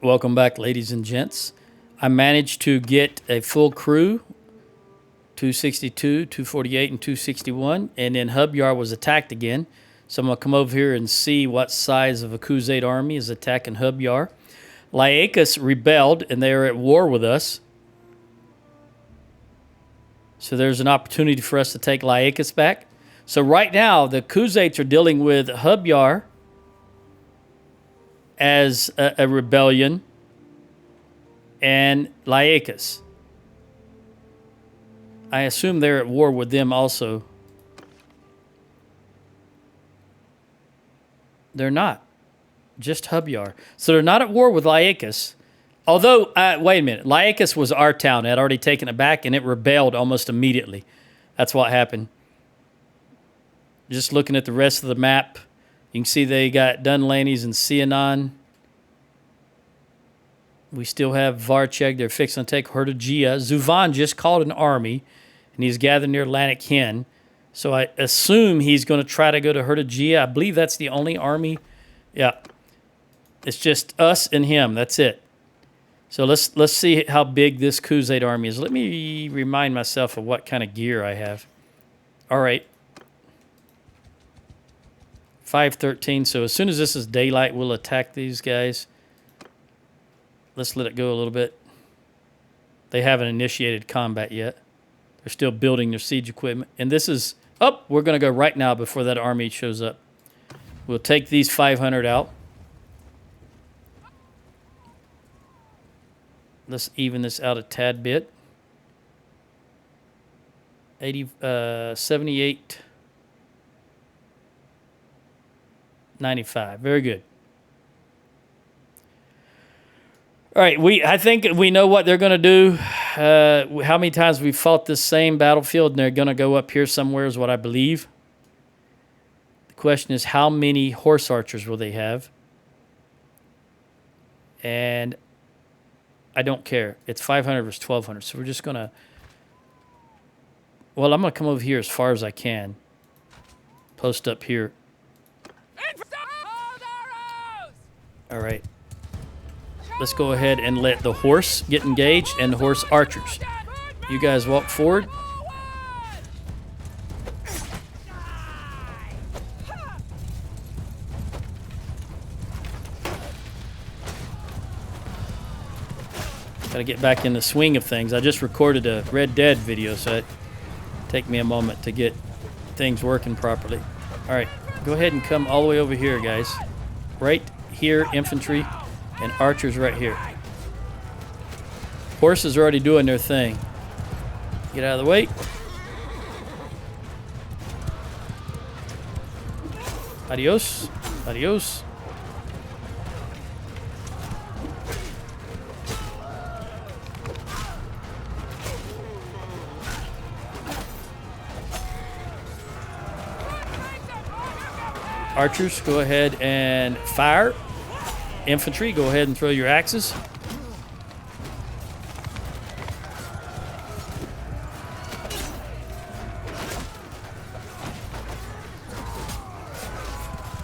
Welcome back, ladies and gents. I managed to get a full crew, 262, 248, and 261, and then Hub Yar was attacked again. So I'm going to come over here and see what size of a Crusade army is attacking Hub Yar. Laicus rebelled, and they are at war with us. So there's an opportunity for us to take Laicus back. So right now, the Khuzaits are dealing with Hub Yar as a rebellion and Laicus. I assume they're at war with them also. They're not. Just Hub Yar. So they're not at war with Laicus. Although, wait a minute. Laicus was our town. It had already taken it back, and it rebelled almost immediately. That's what happened. Just looking at the rest of the map, you can see they got Dunlanes and Sianon. We still have Varcheg. They're fixing to take Hertogia. Zuvan just called an army, and he's gathered near Lannick Hen. So I assume he's going to try to go to Hertogia. I believe that's the only army. Yeah. It's just us and him. That's it. So let's see how big this Crusade army is. Let me remind myself of what kind of gear I have. All right. 513. So as soon as this is daylight, we'll attack these guys. Let's let it go a little bit. They haven't initiated combat yet. They're still building their siege equipment. And this is... Oh, we're going to go right now before that army shows up. We'll take these 500 out. Let's even this out a tad bit. 78... 95. Very good. All right, I think we know what they're going to do. How many times we fought this same battlefield, and they're going to go up here somewhere is what I believe. The question is, how many horse archers will they have? And I don't care. It's 500 versus 1,200, so we're just going to... Well, I'm going to come over here as far as I can. Post up here. All right. Let's go ahead and let the horse get engaged and the horse archers. You guys walk forward. Gotta get back in the swing of things. I just recorded a Red Dead video, so it take me a moment to get things working properly. All right, go ahead and come all the way over here, guys. Right here, infantry, and archers right here. Horses are already doing their thing. Get out of the way. Adios. Adios. Archers, go ahead and fire. Infantry, go ahead and throw your axes.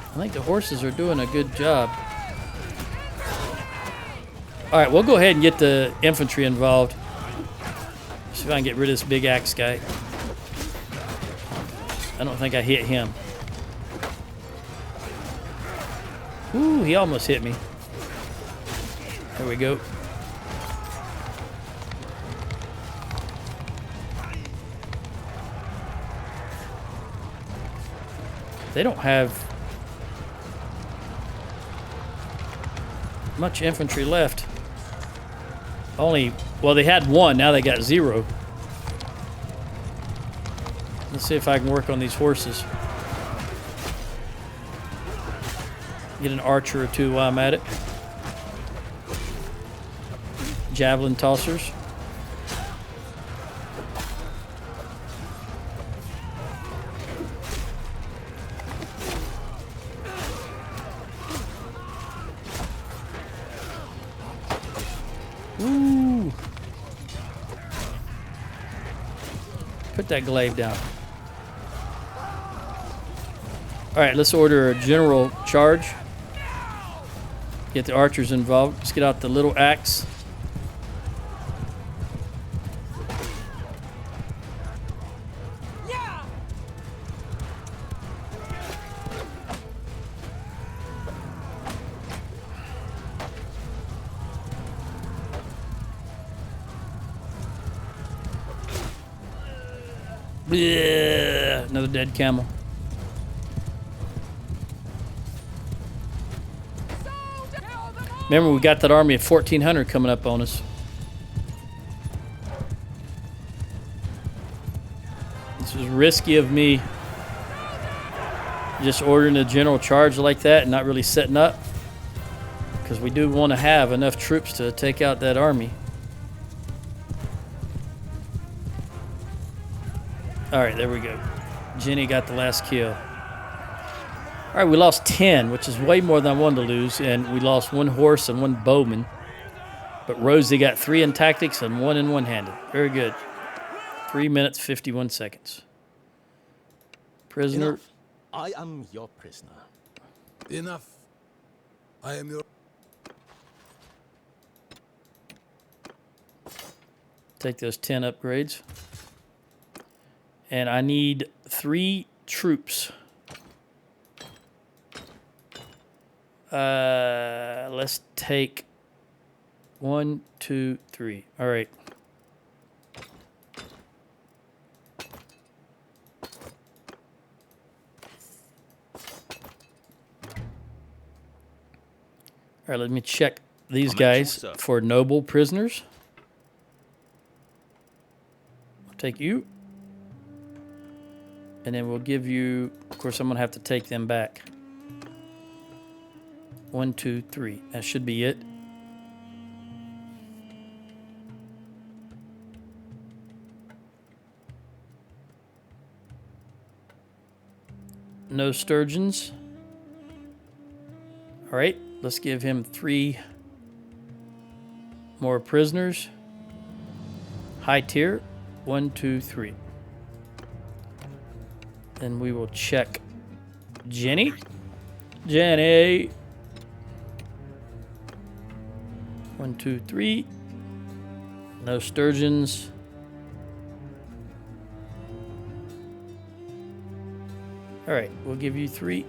I think the horses are doing a good job. All right, we'll go ahead and get the infantry involved. See if I can get rid of this big axe guy. I don't think I hit him. Ooh, he almost hit me. There we go. They don't have much infantry left. Only, well, they had one, now they got 0. Let's see if I can work on these horses. Get an archer or two while I'm at it. Javelin tossers. Ooh. Put that glaive down. All right, let's order a general charge. Get the archers involved. Let's get out the little axe. Blech, another dead camel. Remember, we got that army of 1,400 coming up on us. This was risky of me, just ordering a general charge like that and not really setting up, because we do want to have enough troops to take out that army. All right, there we go. Jenny got the last kill. All right, we lost 10, which is way more than I wanted to lose, and we lost 1 horse and 1 bowman. But Rosie got 3 in tactics and 1 in one-handed. Very good. 3 minutes, 51 seconds. Prisoner. Enough. I am your prisoner. Enough. I am your... Take those 10 upgrades. And I need 3 troops. Let's take 1, 2, 3. All right. All right, let me check these guys for noble prisoners. I'll take you. And then we'll give you, of course, I'm going to have to take them back. 1, 2, 3. That should be it. No sturgeons. All right, let's give him 3 more prisoners. High tier. 1, 2, 3. Then we will check Jenny. Jenny. 1, 2, 3. No sturgeons. All right, we'll give you 3.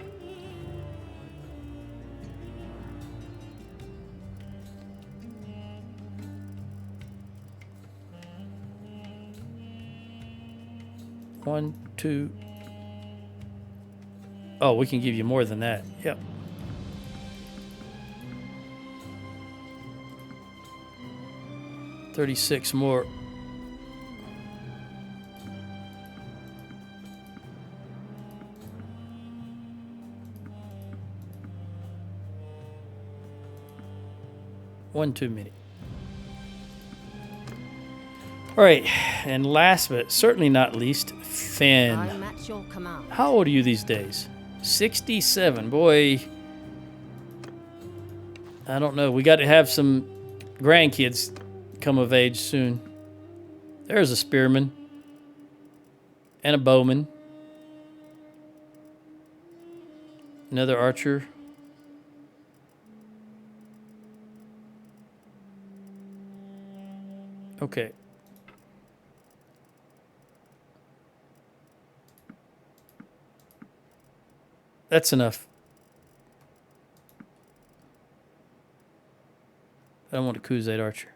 One, 2. Oh, we can give you more than that. Yep. $36 more. One too many. All right, and last but certainly not least, Finn. I'm at your command. How old are you these days? 67. Boy, I don't know. We got to have some grandkids come of age soon. There's a spearman and a bowman. Another archer. Okay. That's enough. I don't want to Crusade archer.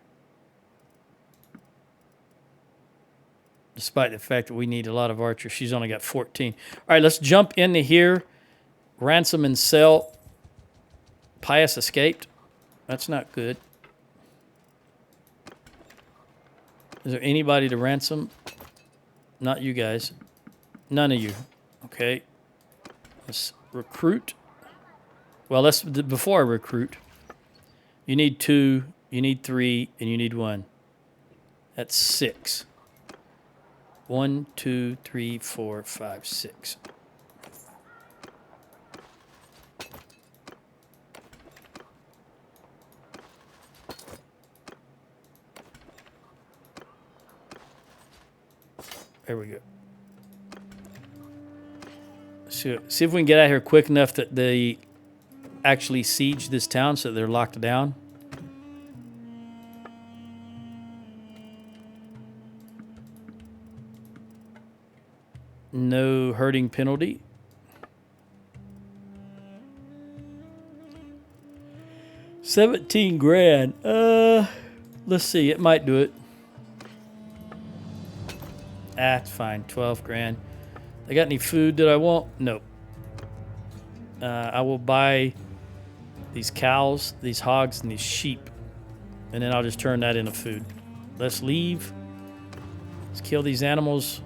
Despite the fact that we need a lot of archers. She's only got 14. All right, let's jump into here. Ransom and sell. Pius escaped. That's not good. Is there anybody to ransom? Not you guys. None of you. Okay. Let's recruit. Well, let's before I recruit. You need 2, you need 3, and you need 1. That's 6. 1, 2, 3, 4, 5, 6. There we go. See if we can get out of here quick enough that the actually siege this town so they're locked down. No herding penalty. $17 grand. Let's see. It might do it. It's fine. 12 grand. They got any food that I want? Nope. I will buy these cows, these hogs, and these sheep. And then I'll just turn that into food. Let's leave. Let's kill these animals.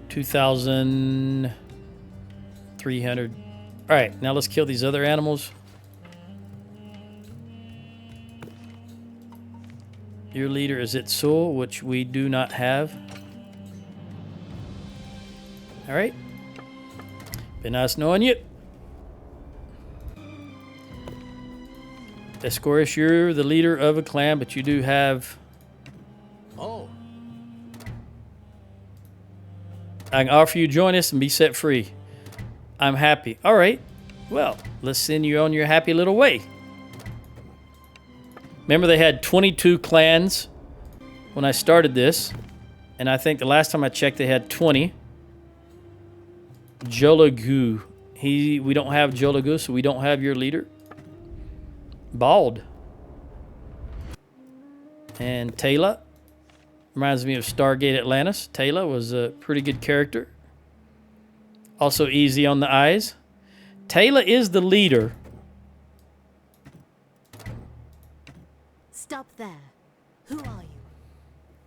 $2,300. All right, now let's kill these other animals. Your leader is Itsul, which we do not have. All right. Been nice knowing you. Escorius, you're the leader of a clan, but you do have... Oh, I can offer you join us and be set free. I'm happy. All right. Well, let's send you on your happy little way. Remember, they had 22 clans when I started this. And I think the last time I checked, they had 20. Jolagu. We don't have Jolagu, so we don't have your leader. Bald. And Taylor. Reminds me of Stargate Atlantis. Taylor was a pretty good character. Also easy on the eyes. Taylor is the leader. Stop there. Who are you?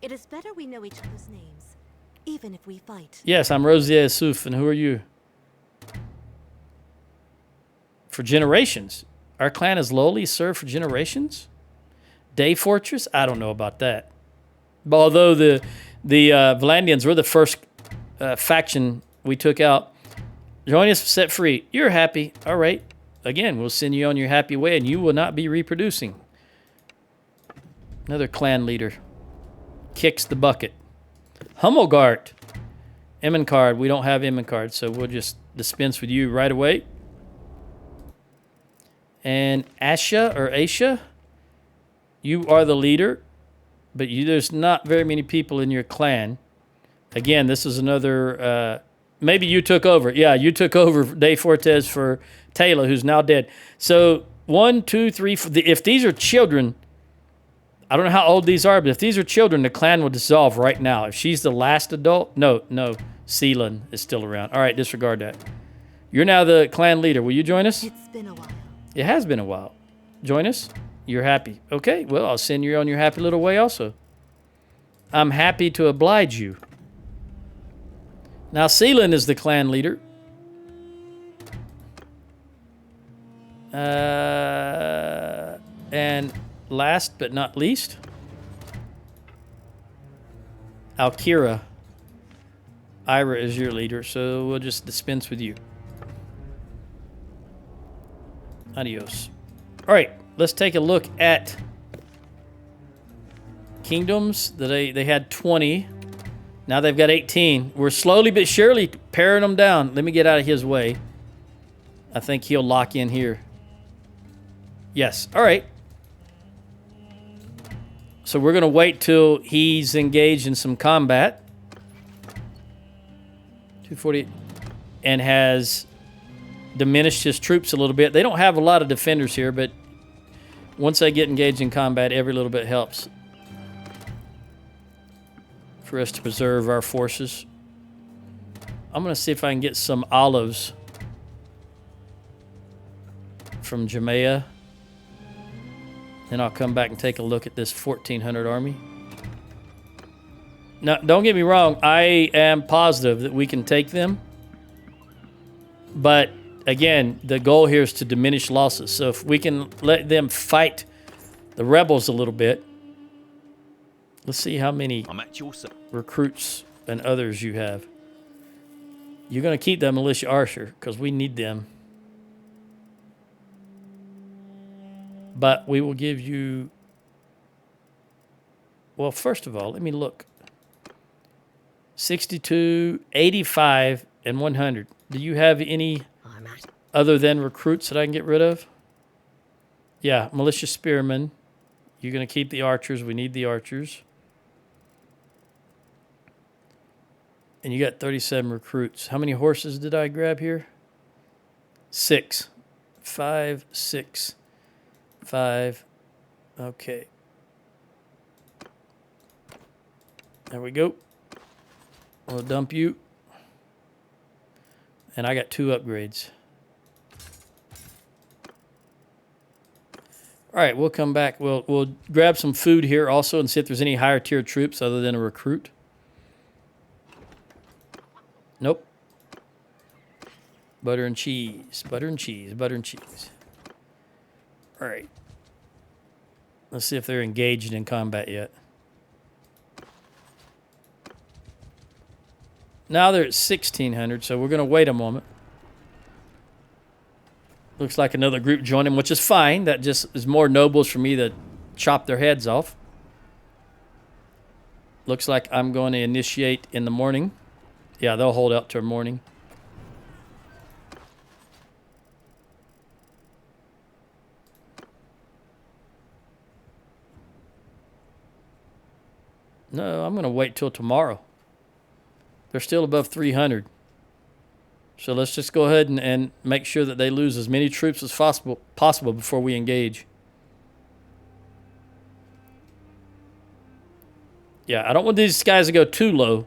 It is better we know each other's names, even if we fight. Yes, I'm Rosier Souf, and who are you? For generations. Our clan has lowly served for generations? Day Fortress? I don't know about that. But although the Valandians were the first faction we took out, join us, set free. You're happy. All right. Again, we'll send you on your happy way, and you will not be reproducing. Another clan leader. Kicks the bucket. Hummelgart. Emmencard. We don't have Emmencard, so we'll just dispense with you right away. And Asha, you are the leader, but there's not very many people in your clan. Again, this is another... maybe you took over. Yeah, you took over Day Fortes for Taylor, who's now dead. So 1, 2, 3, 4, if these are children... I don't know how old these are, but if these are children, the clan will dissolve right now. If she's the last adult, no, Seelan is still around. All right, disregard that. You're now the clan leader. Will you join us? It's been a while. It has been a while. Join us? You're happy. Okay, well, I'll send you on your happy little way also. I'm happy to oblige you. Now, Seelan is the clan leader. And... last but not least, Alkira. Ira is your leader, so we'll just dispense with you. Adios. All right, let's take a look at kingdoms. They had 20. Now they've got 18. We're slowly but surely paring them down. Let me get out of his way. I think he'll lock in here. Yes. All right. So we're going to wait till he's engaged in some combat. 240. And has diminished his troops a little bit. They don't have a lot of defenders here, but once they get engaged in combat, every little bit helps for us to preserve our forces. I'm going to see if I can get some olives from Jamaica. Then I'll come back and take a look at this 1,400 army. Now, don't get me wrong. I am positive that we can take them. But, again, the goal here is to diminish losses. So if we can let them fight the rebels a little bit. Let's see how many I'm at your service. recruits and others you have. You're going to keep that militia archer because we need them. But we will give you... Well, first of all, let me look. 62, 85, and 100. Do you have any I'm at. other than recruits that I can get rid of? Yeah, militia spearmen. You're going to keep the archers. We need the archers. And you got 37 recruits. How many horses did I grab here? 6. 5, 6, 5. Okay. There we go. I'll dump you. And I got 2 upgrades. All right, we'll come back. We'll grab some food here also and see if there's any higher tier troops other than a recruit. Nope. Butter and cheese. Butter and cheese. Butter and cheese. All right. Let's see if they're engaged in combat yet. Now they're at 1,600, so we're going to wait a moment. Looks like another group joined them, which is fine. That just is more nobles for me to chop their heads off. Looks like I'm going to initiate in the morning. Yeah, they'll hold out till morning. No, I'm going to wait till tomorrow. They're still above 300. So let's just go ahead and make sure that they lose as many troops as possible before we engage. Yeah, I don't want these guys to go too low.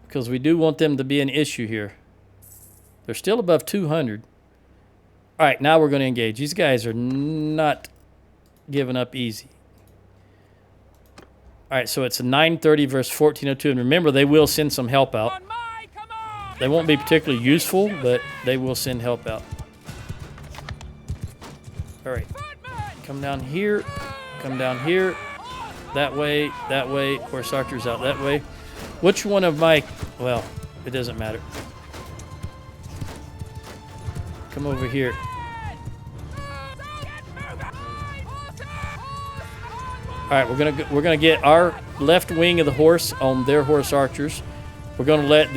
Because we do want them to be an issue here. They're still above 200. All right, now we're going to engage. These guys are not giving up easy. All right, so it's a 930 versus 1402. And remember, they will send some help out. They won't be particularly useful, but they will send help out. All right. Come down here. Come down here. That way. That way. Horse archers out that way. Which one of my... Well, it doesn't matter. Come over here. All right, we're gonna get our left wing of the horse on their horse archers. We're gonna let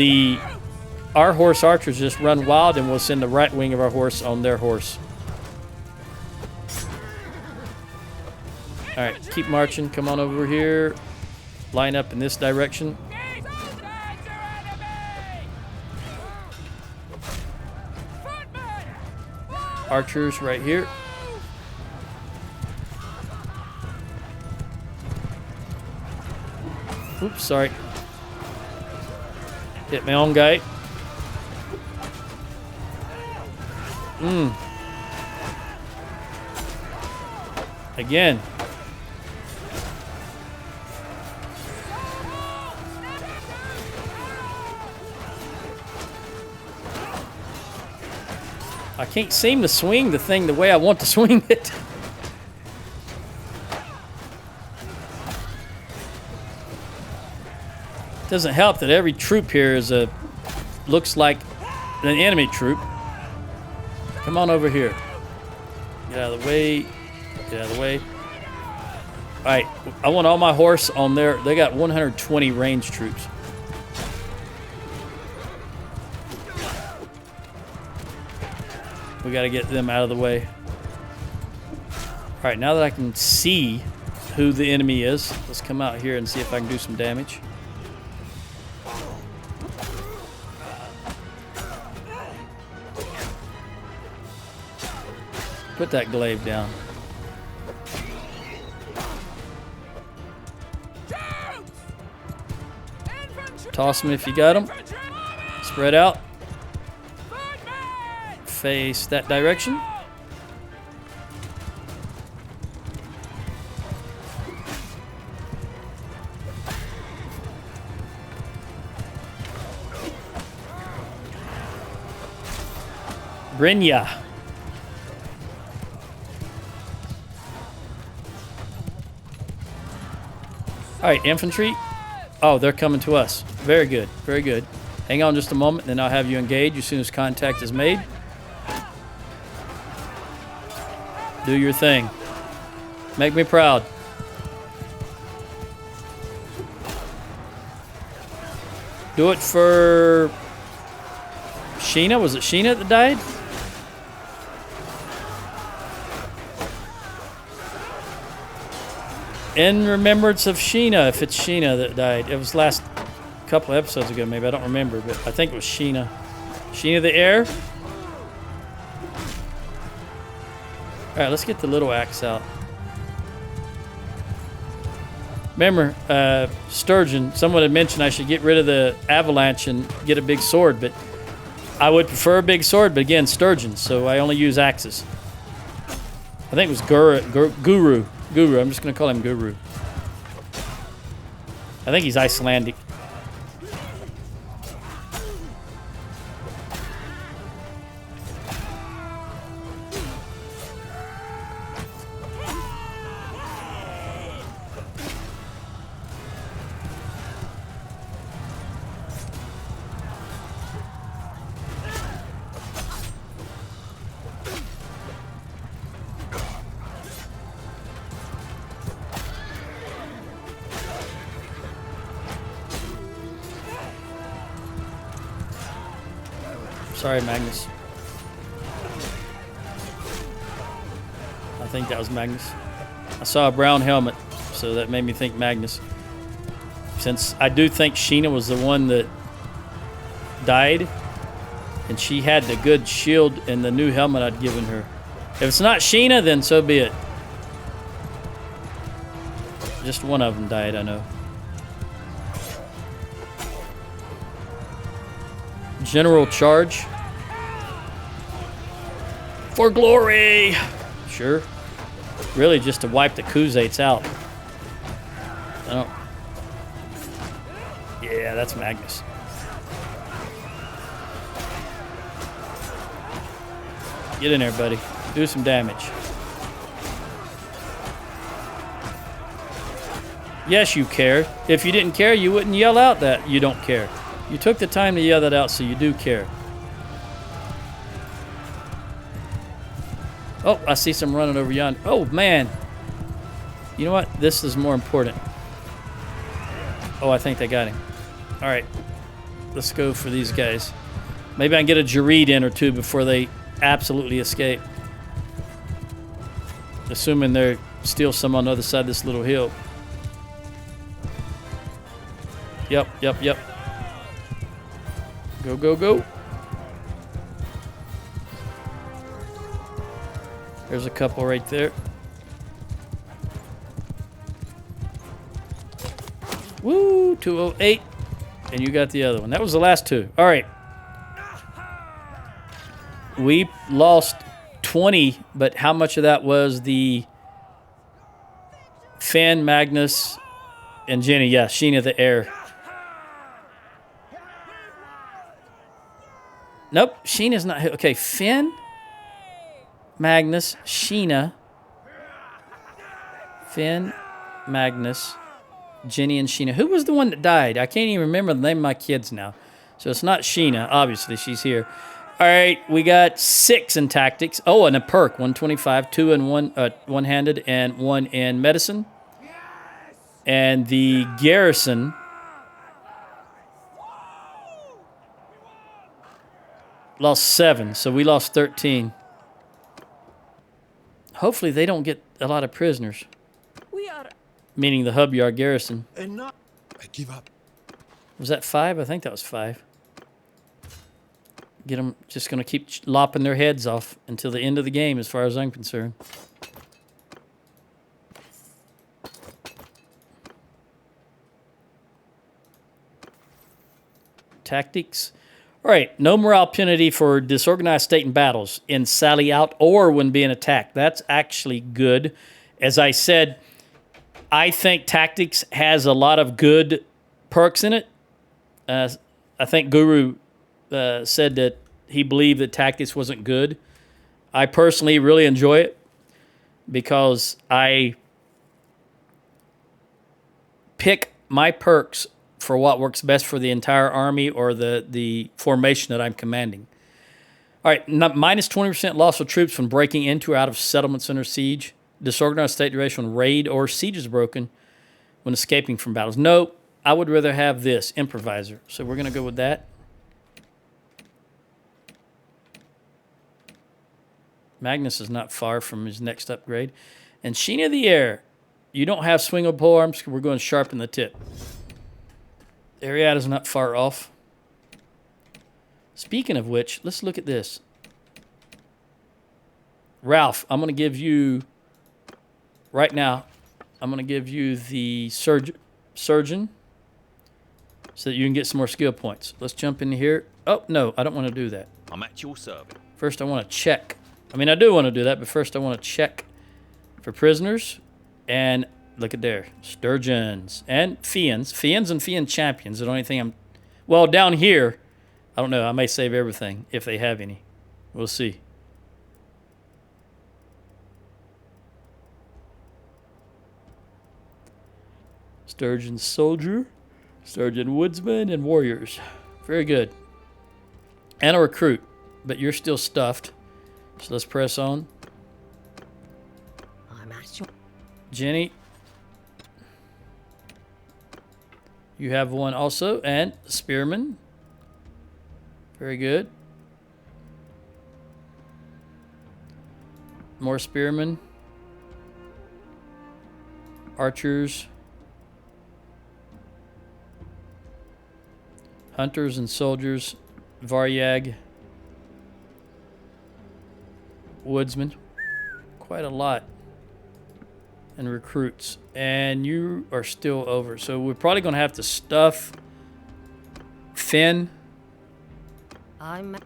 our horse archers just run wild, and we'll send the right wing of our horse on their horse. All right, keep marching. Come on over here. Line up in this direction. Archers right here. Oops, sorry. Hit my own guy. Again. I can't seem to swing the thing the way I want to swing it. Doesn't help that every troop here is looks like an enemy troop. Come on over here. Get out of the way. Get out of the way. All right, I want all my horse on there. They got 120 range troops. We got to get them out of the way. All right, now that I can see who the enemy is, let's come out here and see if I can do some damage. Put that glaive down. Toss them if you got them. Spread out. Face that direction. Brynja. All right, infantry. Oh, they're coming to us. Very good, very good. Hang on just a moment, then I'll have you engage as soon as contact is made. Do your thing. Make me proud. Do it for Sheena. Was it Sheena that died? In remembrance of Sheena, if it's Sheena that died. It was last couple of episodes ago, maybe. I don't remember, but I think it was Sheena. Sheena the heir? Alright, let's get the little axe out. Remember, Sturgeon, someone had mentioned I should get rid of the avalanche and get a big sword, but I would prefer a big sword, but again, Sturgeon, so I only use axes. I think it was Guru. Guru, I'm just going to call him Guru. I think he's Icelandic. Sorry, Magnus. I think that was Magnus. I saw a brown helmet, so that made me think Magnus. Since I do think Sheena was the one that died, and she had the good shield and the new helmet I'd given her. If it's not Sheena, then so be it. Just one of them died, I know. General charge. For glory! Sure. Really just to wipe the Khuzaits out. I don't... Yeah, that's Magnus. Get in there, buddy. Do some damage. Yes, you care. If you didn't care, you wouldn't yell out that you don't care. You took the time to yell that out, so you do care. Oh, I see some running over yonder. Oh, man. You know what? This is more important. Oh, I think they got him. All right. Let's go for these guys. Maybe I can get a Gird in or two before they absolutely escape. Assuming there's still some on the other side of this little hill. Yep. Go, go, go. There's a couple right there. Woo, 208. And you got the other one. That was the last two. All right. We lost 20, but how much of that was the Finn, Magnus, and Jenny? Yeah, Sheena the heir. Nope, Sheena's not here. Okay, Finn, Magnus, Sheena, Finn, Magnus, Jenny, and Sheena. Who was the one that died? I can't even remember the name of my kids now. So it's not Sheena. Obviously, she's here. All right, we got 6 in tactics. Oh, and a perk, 125, 2 in one-handed, and 1 in medicine. And the garrison... lost 7, so we lost 13. Hopefully they don't get a lot of prisoners. Meaning the hub yard garrison. Enough. I give up. Was that 5? I think that was 5. Get them, just going to keep lopping their heads off until the end of the game as far as I'm concerned. Tactics. All right, no morale penalty for disorganized state in battles in sally out or when being attacked. That's actually good. As I said, I think tactics has a lot of good perks in it. I think Guru said that he believed that tactics wasn't good. I personally really enjoy it because I pick my perks for what works best for the entire army or the formation that I'm commanding. All right, minus 20% loss of troops when breaking into or out of settlements under siege. Disorganized state duration when raid or siege is broken when escaping from battles. Nope, I would rather have this improviser. So we're going to go with that. Magnus is not far from his next upgrade. And Sheen of the Air. You don't have swingable arms. We're going to sharpen the tip. Ariada's not far off. Speaking of which, let's look at this. Ralph, I'm going to give you, right now, I'm going to give you the surgeon so that you can get some more skill points. Let's jump in here. Oh, no, I don't want to do that. I'm at your service. First, I want to check. I mean, I do want to do that, but first I want to check for prisoners. And look at there. Sturgeons and Fiends. Fiends and Fiend champions. The only thing I'm... Well, down here, I don't know. I may save everything if they have any. We'll see. Sturgeon soldier, Sturgeon woodsman, and warriors. Very good. And a recruit, but you're still stuffed. So let's press on. I'm at your... Jenny, you have one also, and spearman. Very good. More spearmen. Archers. Hunters and soldiers. Varyag. Woodsmen. Quite a lot. And recruits. And you are still over. So we're probably going to have to stuff Finn I'm...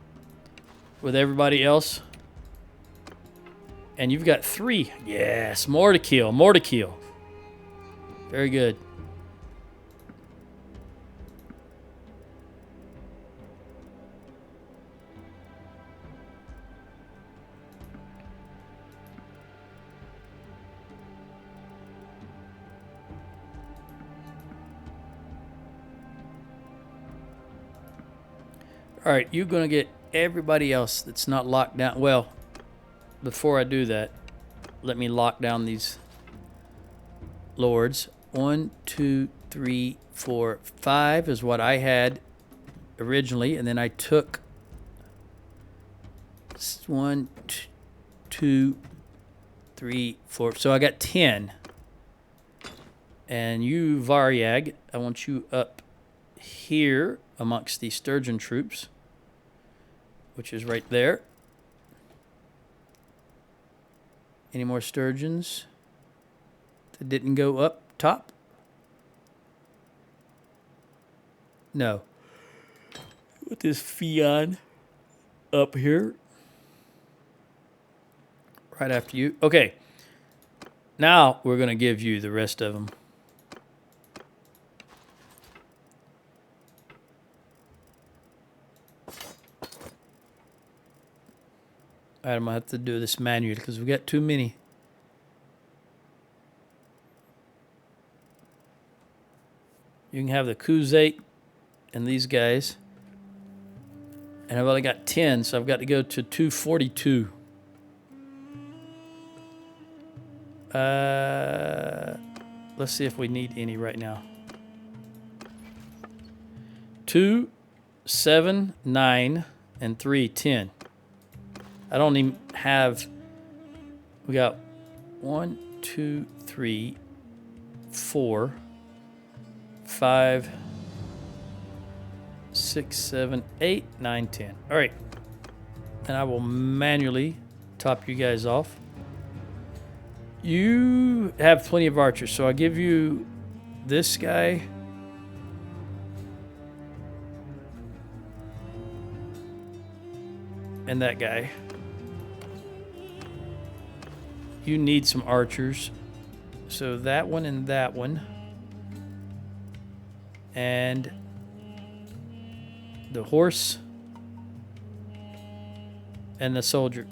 with everybody else. And you've got 3. Yes, more to kill. More to kill. Very good. All right, you're going to get everybody else that's not locked down. Well, before I do that, let me lock down these lords. 1, 2, 3, 4, 5 is what I had originally, and then I took 1, 2, 3, 4. So I got 10. And you, Varyag, I want you up here amongst the Sturgeon troops, which is right there. Any more Sturgeons that didn't go up top? No. Put this Fion up here. Right after you. Okay. Now we're going to give you the rest of them. All right, I'm going to have to do this manually because we got too many. You can have the Kuzate and these guys. And I've only got 10, so I've got to go to 242. Let's see if we need any right now. 2, 7, 9, and 3, 10. I don't even have... We got 1, 2, 3, 4, 5, 6, 7, 8, 9, 10. All right. And I will manually top you guys off. You have plenty of archers, so I'll give you this guy. And that guy. You need some archers. So that one and that one. And the horse. And the soldier.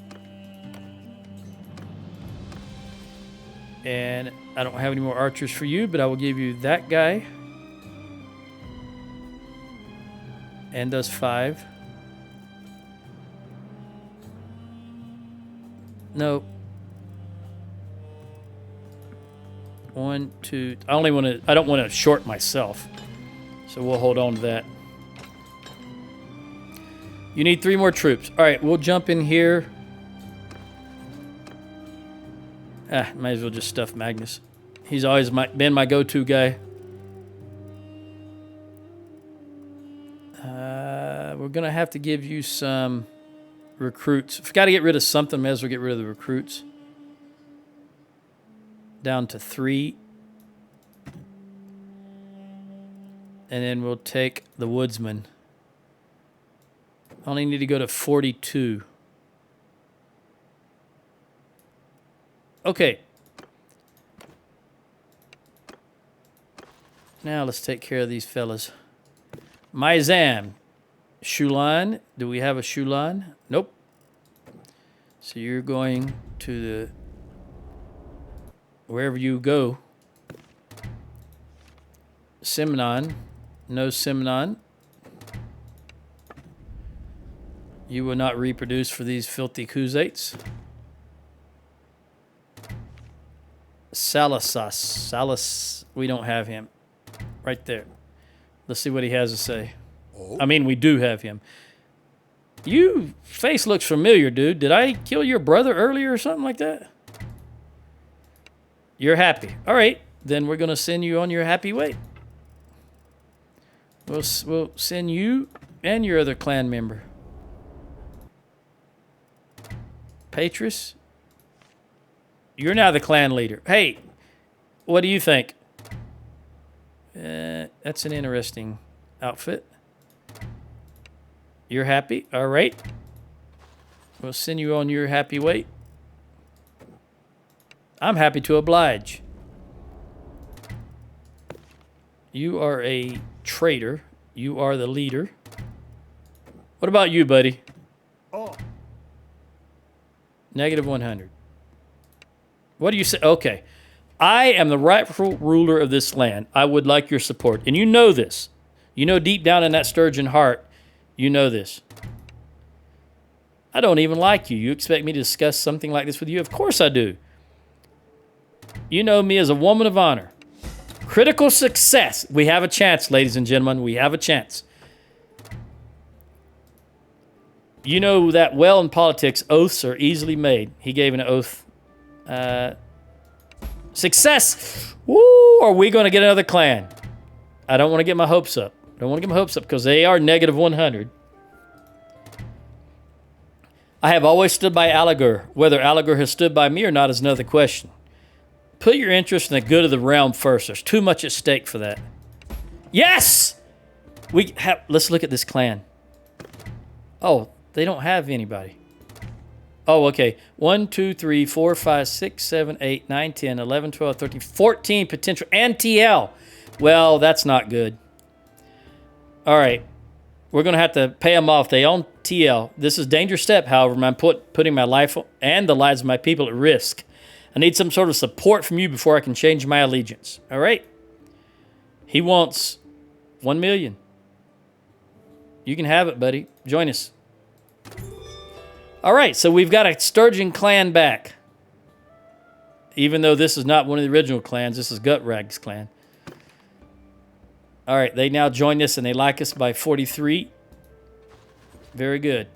And I don't have any more archers for you, but I will give you that guy. And those 5. No. 1, 2. I don't want to short myself. So we'll hold on to that. You need 3 more troops. All right, we'll jump in here. Might as well just stuff Magnus. He's always been my go-to guy. We're going to have to give you some recruits. If we got to get rid of something, may as well get rid of the recruits. Down to 3. And then we'll take the woodsman. Only need to go to 42. Okay. Now let's take care of these fellas. Maizam. Shulan. Do we have a Shulan? Nope. So you're going to the... wherever you go. Simnon. No Simnon. You will not reproduce for these filthy Khuzaits. Salas. We don't have him. Right there. Let's see what he has to say. Oh. I mean, we do have him. You face looks familiar, dude. Did I kill your brother earlier or something like that? You're happy. All right. Then we're going to send you on your happy way. We'll send you and your other clan member. Patris, you're now the clan leader. Hey, what do you think? That's an interesting outfit. You're happy? All right. We'll send you on your happy way. I'm happy to oblige. You are a traitor. You are the leader. What about you, buddy? Oh. Negative 100. What do you say? Okay. I am the rightful ruler of this land. I would like your support. And you know this. You know deep down in that Sturgian heart, you know this. I don't even like you. You expect me to discuss something like this with you? Of course I do. You know me as a woman of honor. Critical success. We have a chance, ladies and gentlemen. We have a chance. You know that well in politics, oaths are easily made. He gave an oath. Success! Woo! Are we going to get another clan? I don't want to get my hopes up. Don't want to get my hopes up because they are negative 100. I have always stood by Alagur. Whether Alagur has stood by me or not is another question. Put your interest in the good of the realm first. There's too much at stake for that. Yes! Let's look at this clan. Oh, they don't have anybody. Oh, okay. 1, 2, 3, 4, 5, 6, 7, 8, 9, 10, 11, 12, 13, 14 potential. And TL. Well, that's not good. All right. We're going to have to pay them off. They own TL. This is a dangerous step, however. I'm putting my life and the lives of my people at risk. I need some sort of support from you before I can change my allegiance. All right. He wants 1 million. You can have it, buddy. Join us. All right, so we've got a Sturgian clan back. Even though this is not one of the original clans, this is Gutrag's clan. All right, they now join us and they like us by 43. Very good.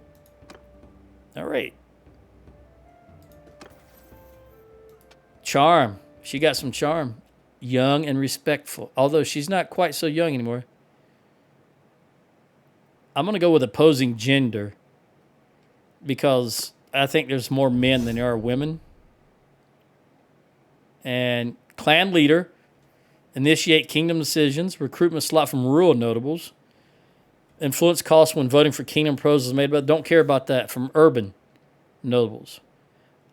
All right. Charm. She got some charm. Young and respectful. Although she's not quite so young anymore. I'm going to go with opposing gender. Because I think there's more men than there are women. And clan leader. Initiate kingdom decisions. Recruitment slot from rural notables. Influence costs when voting for kingdom proposals made, but don't care about that. From urban notables.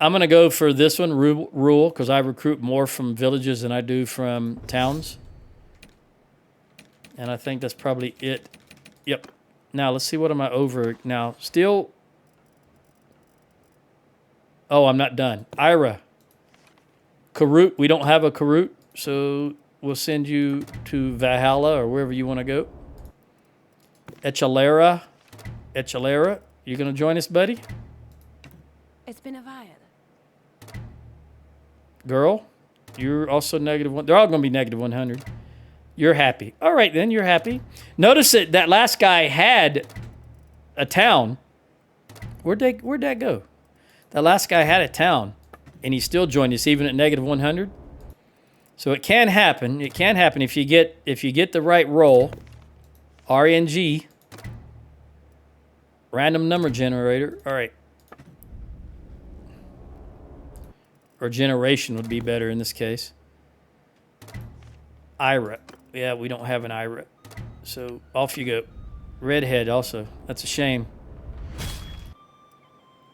I'm going to go for this one, rural, because I recruit more from villages than I do from towns. And I think that's probably it. Yep. Now, let's see what am I over now. Still. Oh, I'm not done. Ira. Karut. We don't have a Karut, so we'll send you to Valhalla or wherever you want to go. Echalera. You going to join us, buddy? It's been a while. Girl, you're also negative 1. They're all going to be negative 100. You're happy. All right, then. You're happy. Notice that that last guy had a town. Where'd that go? That last guy had a town, and he still joined us, even at negative 100. So it can happen. It can happen if you get the right roll. RNG. Random number generator. All right. Or generation would be better in this case. IRA. Yeah, we don't have an IRA. So off you go. Redhead also. That's a shame.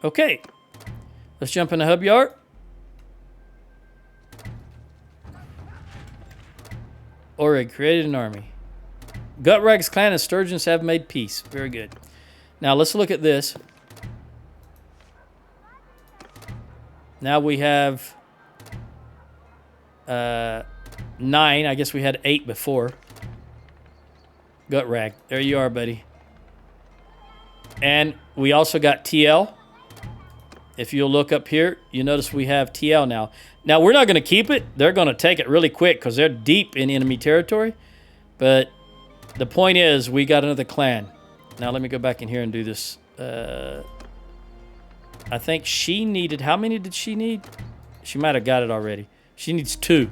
Okay. Let's jump in the hub yard. Orig created an army. Gutrag's clan and Sturgians have made peace. Very good. Now let's look at this. Now we have 9. I guess we had 8 before. Gutrag. There you are, buddy. And we also got TL. If you'll look up here, you notice we have TL now. Now, we're not going to keep it. They're going to take it really quick because they're deep in enemy territory. But the point is, we got another clan. Now, let me go back in here and do this. I think she needed... How many did she need? She might have got it already. She needs 2.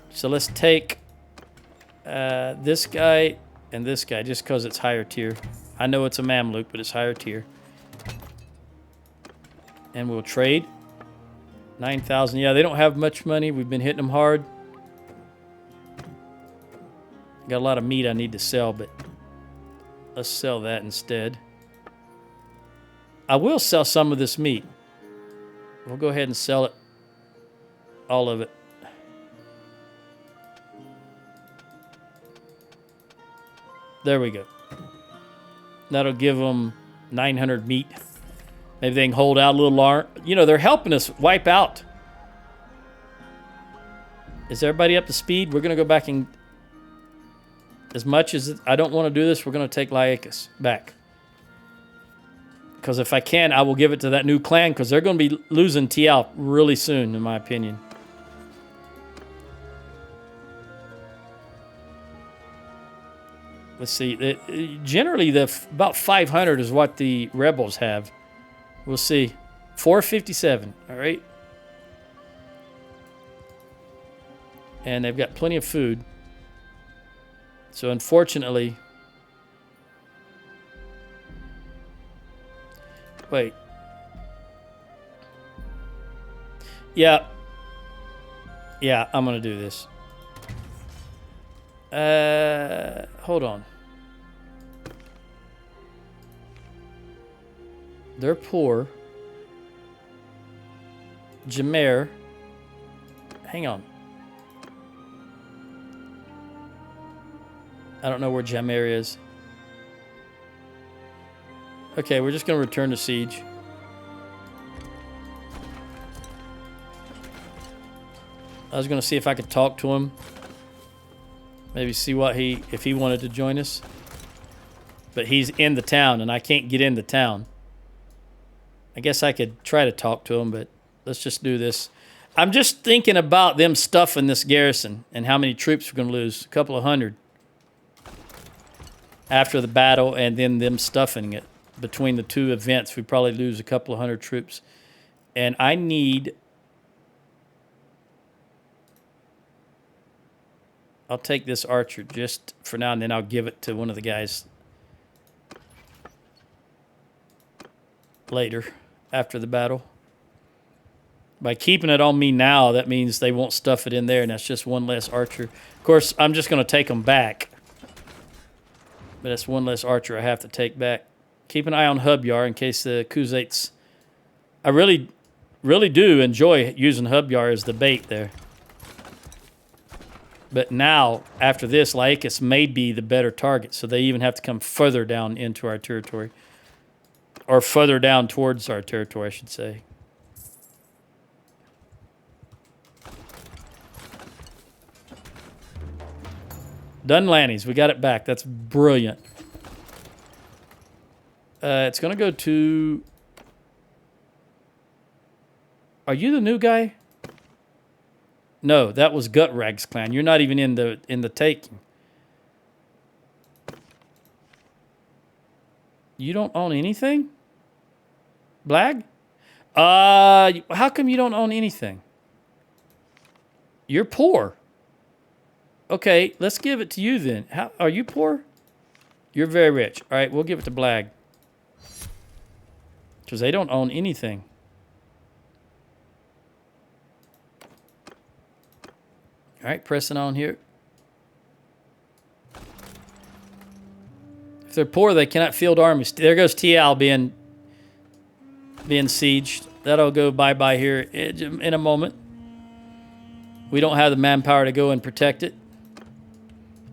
So let's take this guy and this guy just because it's higher tier. I know it's a Mamluk, but it's higher tier. And we'll trade. 9,000. Yeah, they don't have much money. We've been hitting them hard. Got a lot of meat I need to sell, but let's sell that instead. I will sell some of this meat. We'll go ahead and sell it. All of it. There we go. That'll give them 900 meat. Maybe they can hold out a little longer. You know, they're helping us wipe out. Is everybody up to speed? We're going to go back and... As much as I don't want to do this, we're going to take Laicus back. Because if I can, I will give it to that new clan because they're going to be losing TL really soon, in my opinion. Let's see. Generally, about 500 is what the rebels have. We'll see. 457. All right. And they've got plenty of food. So unfortunately... Wait. Yeah. Yeah, I'm going to do this. Hold on. They're poor. Jameer. Hang on. I don't know where Jameer is. Okay, we're just going to return to siege. I was going to see if I could talk to him. Maybe see if he wanted to join us. But he's in the town, and I can't get in the town. I guess I could try to talk to him, but let's just do this. I'm just thinking about them stuffing this garrison and how many troops we're going to lose. A couple of hundred. After the battle, and then them stuffing it. Between the two events, we probably lose a couple of hundred troops. And I need... I'll take this archer just for now, and then I'll give it to one of the guys later, after the battle. By keeping it on me now, that means they won't stuff it in there, and that's just one less archer. Of course, I'm just going to take them back. But that's one less archer I have to take back. Keep an eye on Hubyar in case the Khuzaits... I really, really do enjoy using Hubyar as the bait there. But now, after this, Laicus may be the better target, so they even have to come further down into our territory. Or further down towards our territory, I should say. Dunlannies, we got it back. That's brilliant. It's going to go to... Are you the new guy? No, that was Gutrag's clan. You're not even in the taking. You don't own anything? Blag? How come you don't own anything? You're poor. Okay, let's give it to you then. How are you poor? You're very rich. All right, we'll give it to Blag. Because they don't own anything. All right, pressing on here. If they're poor, they cannot field armies. There goes TL being sieged. That'll go bye-bye here in a moment. We don't have the manpower to go and protect it.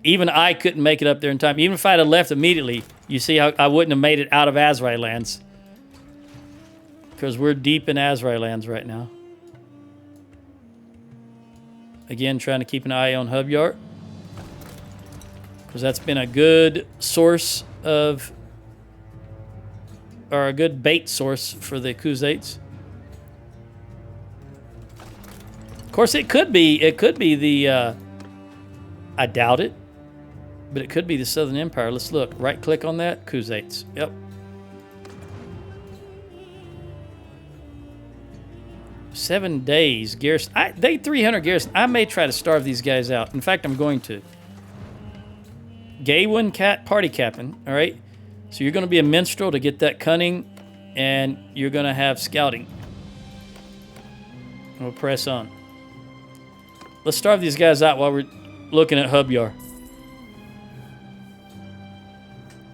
Even I couldn't make it up there in time. Even if I had left immediately, you see how I wouldn't have made it out of Azrai lands. Because we're deep in Azrai lands right now. Again, trying to keep an eye on Hubyart. Because that's been a good source of... or a good bait source for the Khuzaits. Of course, it could be the... I doubt it. But it could be the Southern Empire. Let's look. Right-click on that. Khuzaits. Yep. Seven days. Garrison. They 300 garrison. I may try to starve these guys out. In fact, I'm going to. Gaywin Cat Party Captain. All right. So you're going to be a minstrel to get that cunning. And you're going to have scouting. We'll press on. Let's starve these guys out while we're looking at Hubyar.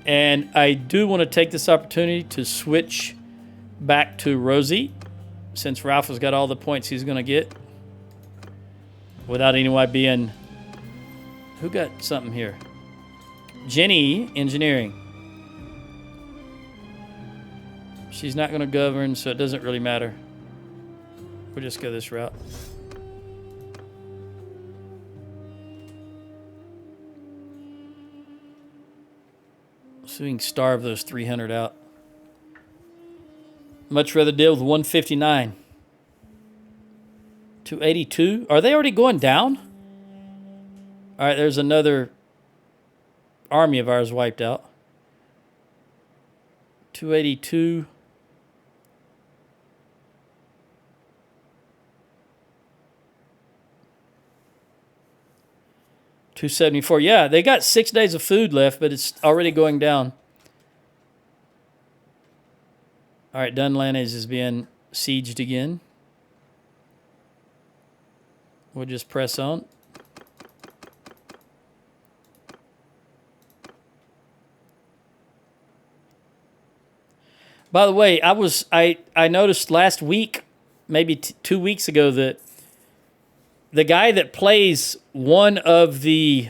And I do want to take this opportunity to switch back to Rosie, since Ralph has got all the points he's going to get. Without anyone being... Who got something here? Jenny, engineering. She's not going to govern, so it doesn't really matter. We'll just go this route. So we can starve those 300 out. Much rather deal with 159. 282. Are they already going down? All right, there's another army of ours wiped out. 282. $274. Yeah, they got 6 days of food left, but it's already going down. All right, Dunlanage is being sieged again. We'll just press on. By the way, I noticed last week, maybe 2 weeks ago, that the guy that plays one of the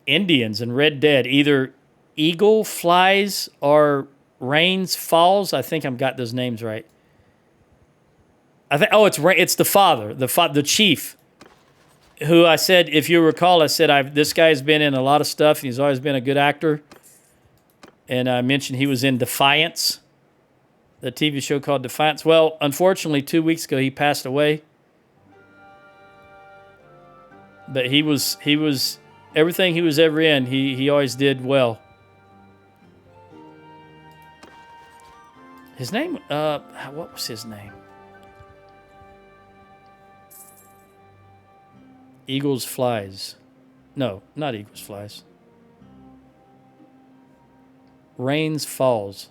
Indians in Red Dead, either Eagle Flies or Rains Falls. I think I've got those names right. It's the father, the chief, who I said, if you recall, I said this guy's been in a lot of stuff and he's always been a good actor. And I mentioned he was in Defiance, the TV show called Defiance. Well, unfortunately, 2 weeks ago he passed away. But he was everything he was ever in, he always did well. His name, what was his name? Eagles Flies. No, not Eagles Flies. Rains Falls.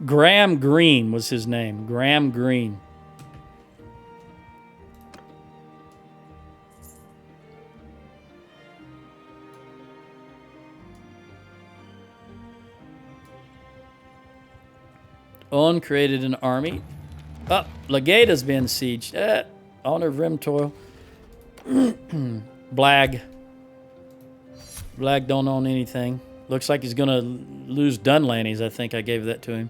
Graham Greene was his name. Graham Greene. On created an army. Oh, Legata's been sieged. Honor of Rimtoil. Blag. Black don't own anything. Looks like he's gonna lose Dunlaney's. I think I gave that to him.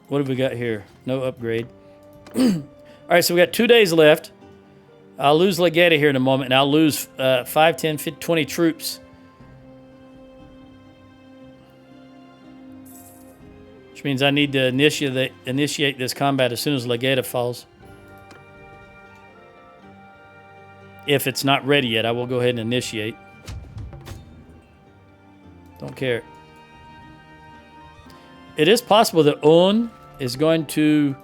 What have we got here? No upgrade. All right, so we got 2 days left. I'll lose Legata here in a moment, and I'll lose 5, 10, 15, 20 troops. Which means I need to initiate this combat as soon as Legata falls. If it's not ready yet, I will go ahead and initiate. Don't care. It is possible that Un is going to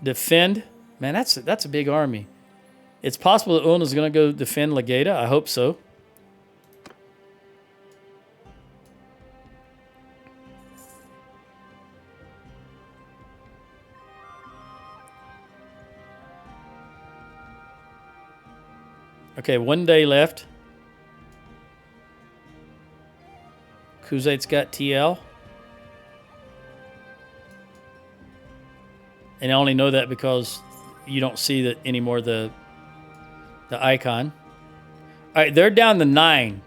defend. Man, that's a big army. It's possible that Un is going to go defend Legata. I hope so. Okay, 1 day left. Khuzait's got TL. And I only know that because you don't see that anymore, the icon. All right, they're down to 9.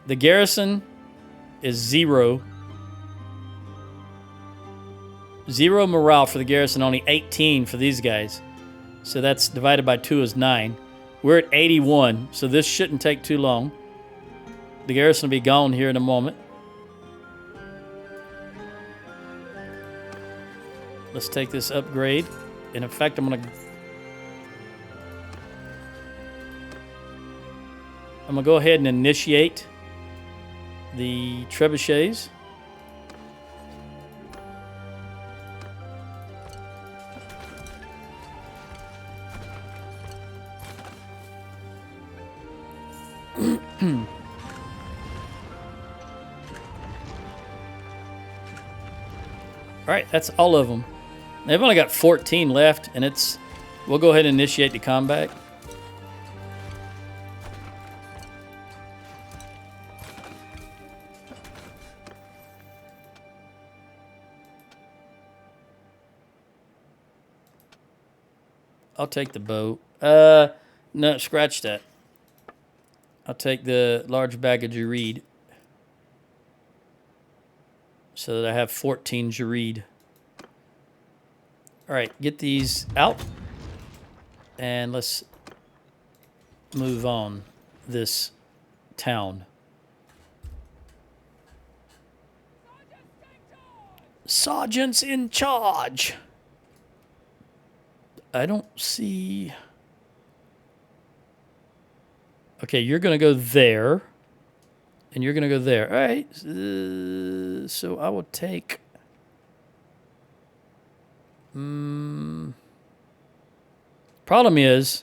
The garrison is 0. 0 morale for the garrison, only 18 for these guys. So that's divided by 2 is 9. We're at 81, so this shouldn't take too long. The garrison will be gone here in a moment. Let's take this upgrade. And in fact, I'm gonna go ahead and initiate the trebuchets. All right, that's all of them. They've only got 14 left, and we'll go ahead and initiate the combat. I'll take the bow. No, scratch that. I'll take the large bag of Gird. So that I have 14 Gird. All right, get these out. And let's move on this town. Sergeants in charge. I don't see... Okay, you're going to go there. And you're going to go there. All right. So I will take... Problem is,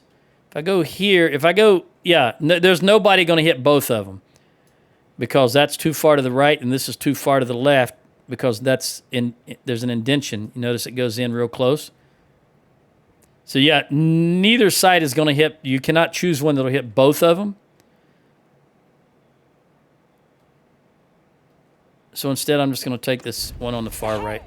if I go here, there's nobody going to hit both of them. Because that's too far to the right and this is too far to the left. Because there's an indentation. You notice it goes in real close. So yeah, neither side is going to hit. You cannot choose one that will hit both of them. So instead, I'm just going to take this one on the far right.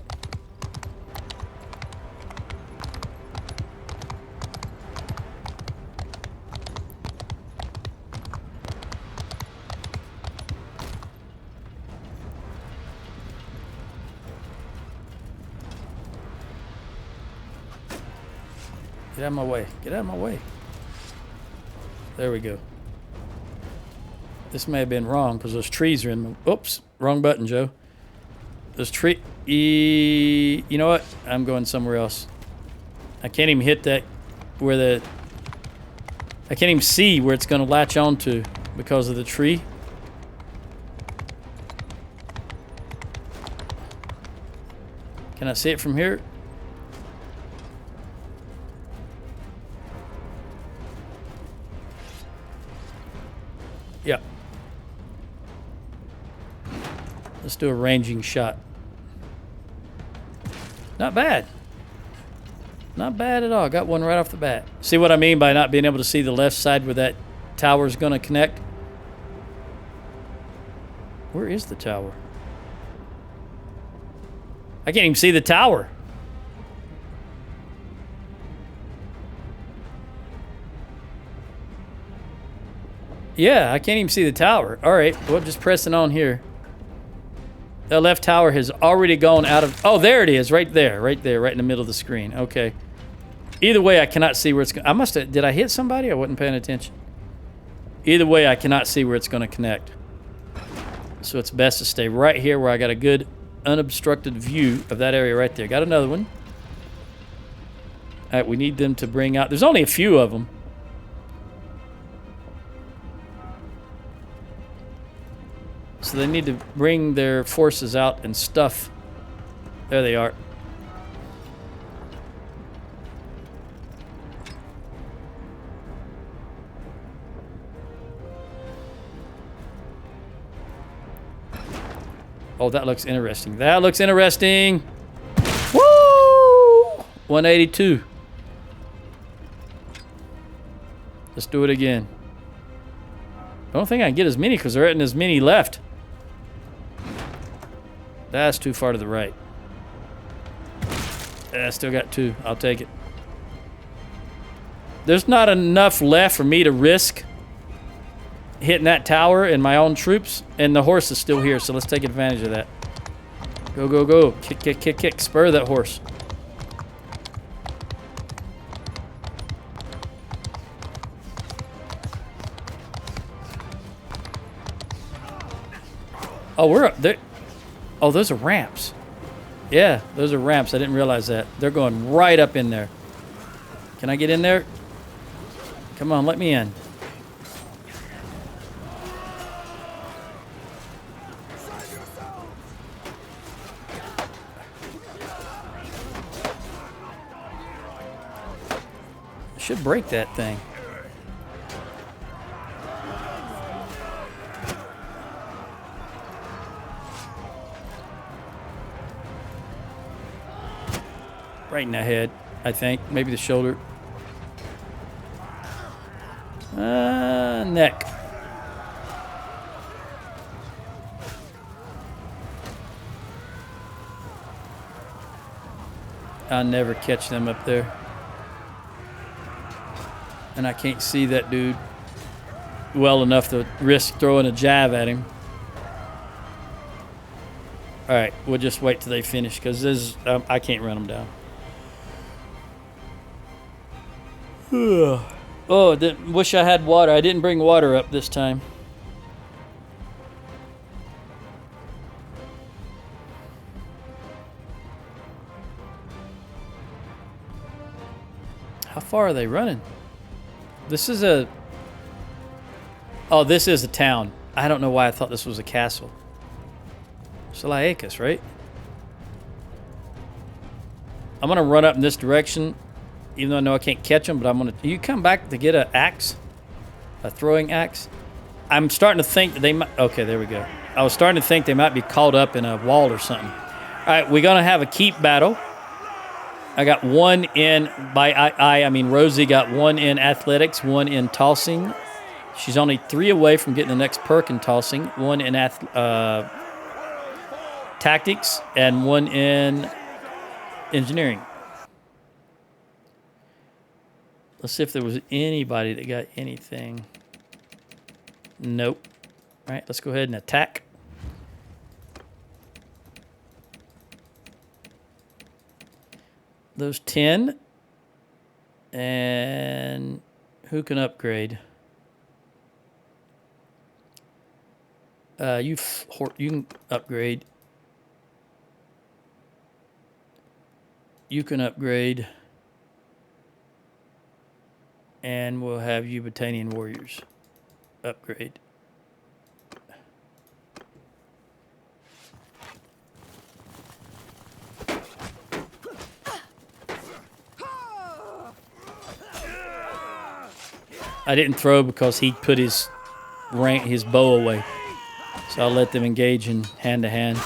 Get out of my way. Get out of my way. There we go. This may have been wrong because those trees are in my... Oops. Wrong button, Joe. Those tree... You know what? I'm going somewhere else. I can't even hit that where the... I can't even see where it's going to latch onto because of the tree. Can I see it from here? Yeah. Let's do a ranging shot. Not bad. Not bad at all. Got one right off the bat. See what I mean by not being able to see the left side where that tower's going to connect? Where is the tower? I can't even see the tower. Yeah, I can't even see the tower. All right, well, just pressing on here. The left tower has already gone out of... Oh, there it is, right there, right in the middle of the screen. Okay. Either way, I cannot see where it's... I must have... Did I hit somebody? I wasn't paying attention. Either way, I cannot see where it's going to connect. So it's best to stay right here where I got a good unobstructed view of that area right there. Got another one. All right, we need them to bring out... There's only a few of them. So they need to bring their forces out and stuff. There they are. Oh, that looks interesting. That looks interesting. Woo! 182. Let's do it again. I don't think I can get as many because there isn't as many left. That's too far to the right. I still got 2. I'll take it. There's not enough left for me to risk hitting that tower and my own troops, and the horse is still here, so let's take advantage of that. Go, go, go. Kick, kick, kick, kick. Spur that horse. Oh, we're up there. Oh, those are ramps. Yeah, those are ramps. I didn't realize that. They're going right up in there. Can I get in there? Come on, let me in. Should break that thing. Right in the head, I think. Maybe the shoulder. Neck. I'll never catch them up there. And I can't see that dude well enough to risk throwing a jab at him. All right, we'll just wait till they finish because I can't run them down. Oh, wish I had water. I didn't bring water up this time. How far are they running? This is a... Oh, this is a town. I don't know why I thought this was a castle. Salaicus, right? I'm going to run up in this direction, even though I know I can't catch them, but I'm going to... You come back to get an axe? A throwing axe? I'm starting to think that they might... Okay, there we go. I was starting to think they might be caught up in a wall or something. All right, we're going to have a keep battle. I got 1 in... I mean, Rosie got 1 in athletics, 1 in tossing. She's only 3 away from getting the next perk in tossing. 1 in tactics and 1 in engineering. Let's see if there was anybody that got anything. Nope. All right, let's go ahead and attack. Those 10. And who can upgrade? You can upgrade. You can upgrade. And we'll have you Botanian Warriors upgrade. I didn't throw because he put his bow away. So I'll let them engage in hand-to-hand.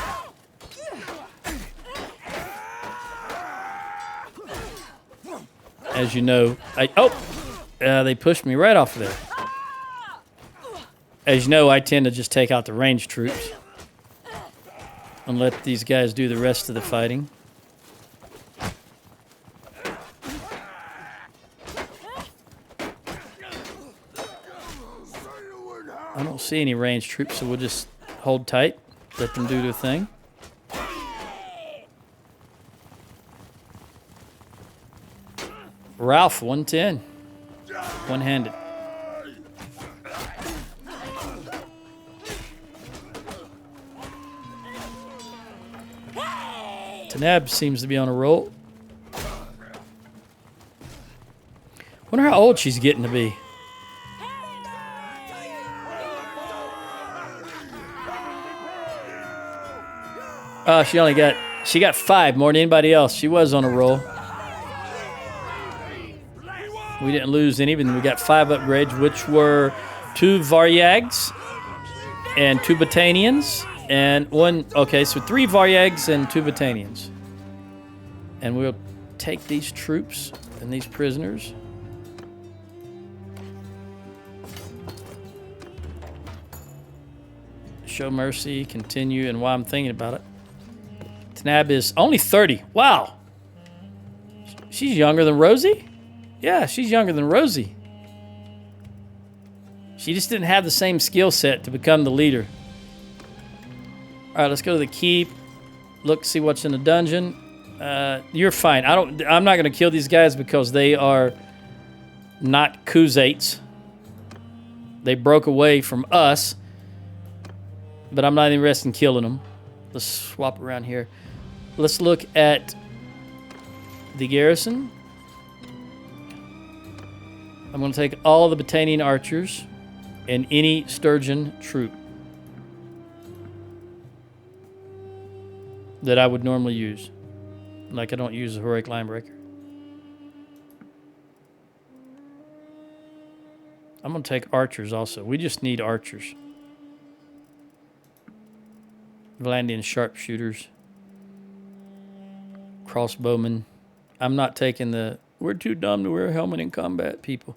As you know, they pushed me right off of there. As you know, I tend to just take out the ranged troops and let these guys do the rest of the fighting. I don't see any ranged troops, so we'll just hold tight. Let them do their thing. Ralph, 110. One-handed. Tanab seems to be on a roll. Wonder how old she's getting to be. Oh, she got 5 more than anybody else. She was on a roll. We didn't lose any, but we got 5 upgrades, which were 2 Varyags and 2 Batanians and 1. Okay, so 3 Varyags and 2 Batanians. And we'll take these troops and these prisoners. Show mercy, continue, and while I'm thinking about it, Tanab is only 30. Wow. She's younger than Rosie? Yeah, she's younger than Rosie. She just didn't have the same skill set to become the leader. All right, let's go to the keep. Look, see what's in the dungeon. You're fine. I'm not going to kill these guys because they are not Khuzaits. They broke away from us, but I'm not interested in killing them. Let's swap around here. Let's look at the garrison. I'm going to take all the Batanian archers and any Sturgian troop that I would normally use. Like I don't use a heroic line breaker. I'm going to take archers also. We just need archers. Valandian sharpshooters. Crossbowmen. I'm not taking the... We're too dumb to wear a helmet in combat, people.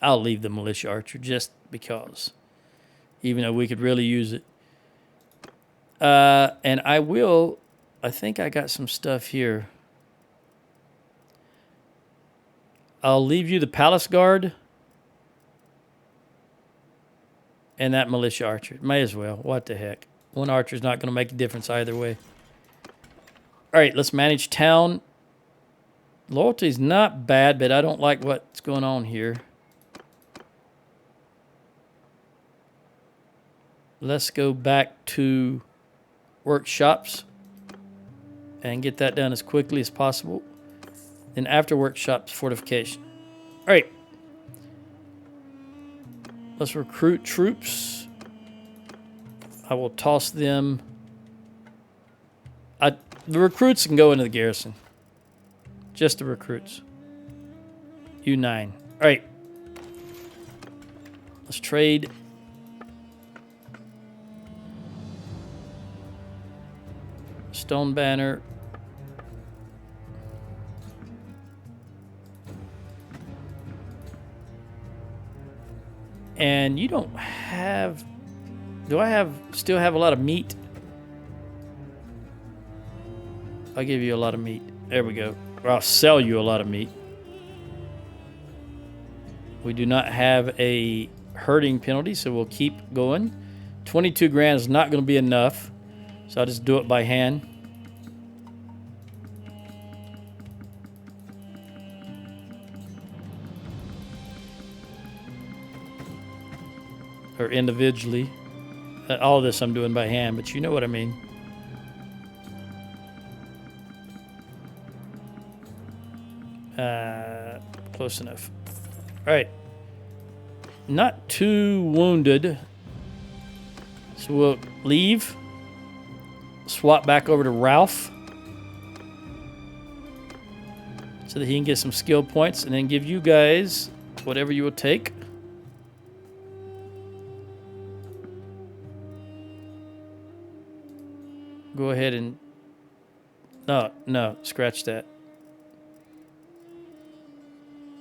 I'll leave the militia archer just because. Even though we could really use it. And I will... I think I got some stuff here. I'll leave you the palace guard. And that militia archer. May as well. What the heck. One archer's not going to make a difference either way. All right, let's manage town. Loyalty's not bad, but I don't like what's going on here. Let's go back to workshops and get that done as quickly as possible. Then after workshops, fortification. All right. Let's recruit troops. I will toss them. The recruits can go into the garrison. Just the recruits. U9. All right. Let's trade. Stone banner. And you don't have... Do I still have a lot of meat? I'll give you a lot of meat. There we go. Or I'll sell you a lot of meat. We do not have a herding penalty, so we'll keep going. 22 grand is not going to be enough, so I'll just do it by hand. Or individually. All of this I'm doing by hand, but you know what I mean. Close enough. All right. Not too wounded. So we'll leave. Swap back over to Ralph. So that he can get some skill points and then give you guys whatever you will take. Go ahead and... No, scratch that.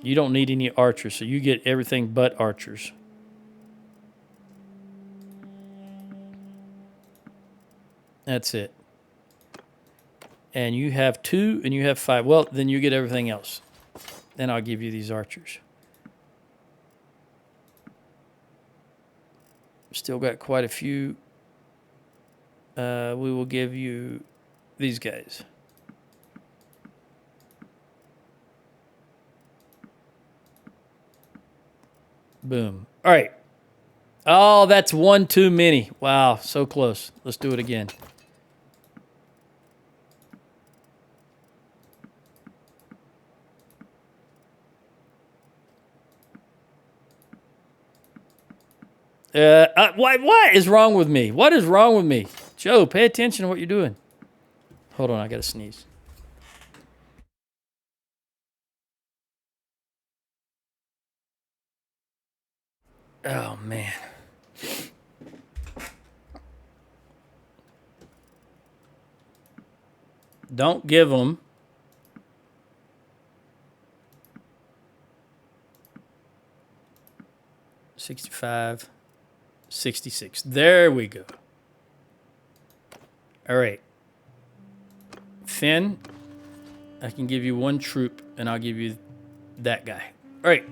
You don't need any archers, so you get everything but archers. That's it. And you have 2 and you have 5. Well, then you get everything else. Then I'll give you these archers. Still got quite a few. We will give you these guys. Boom. All right. Oh, that's 1 too many. Wow, so close. Let's do it again. What is wrong with me? What is wrong with me? Joe, pay attention to what you're doing. Hold on, I gotta sneeze. Oh, man. Don't give them. $65, $66. There we go. All right. Finn, I can give you 1 troop, and I'll give you that guy. All right.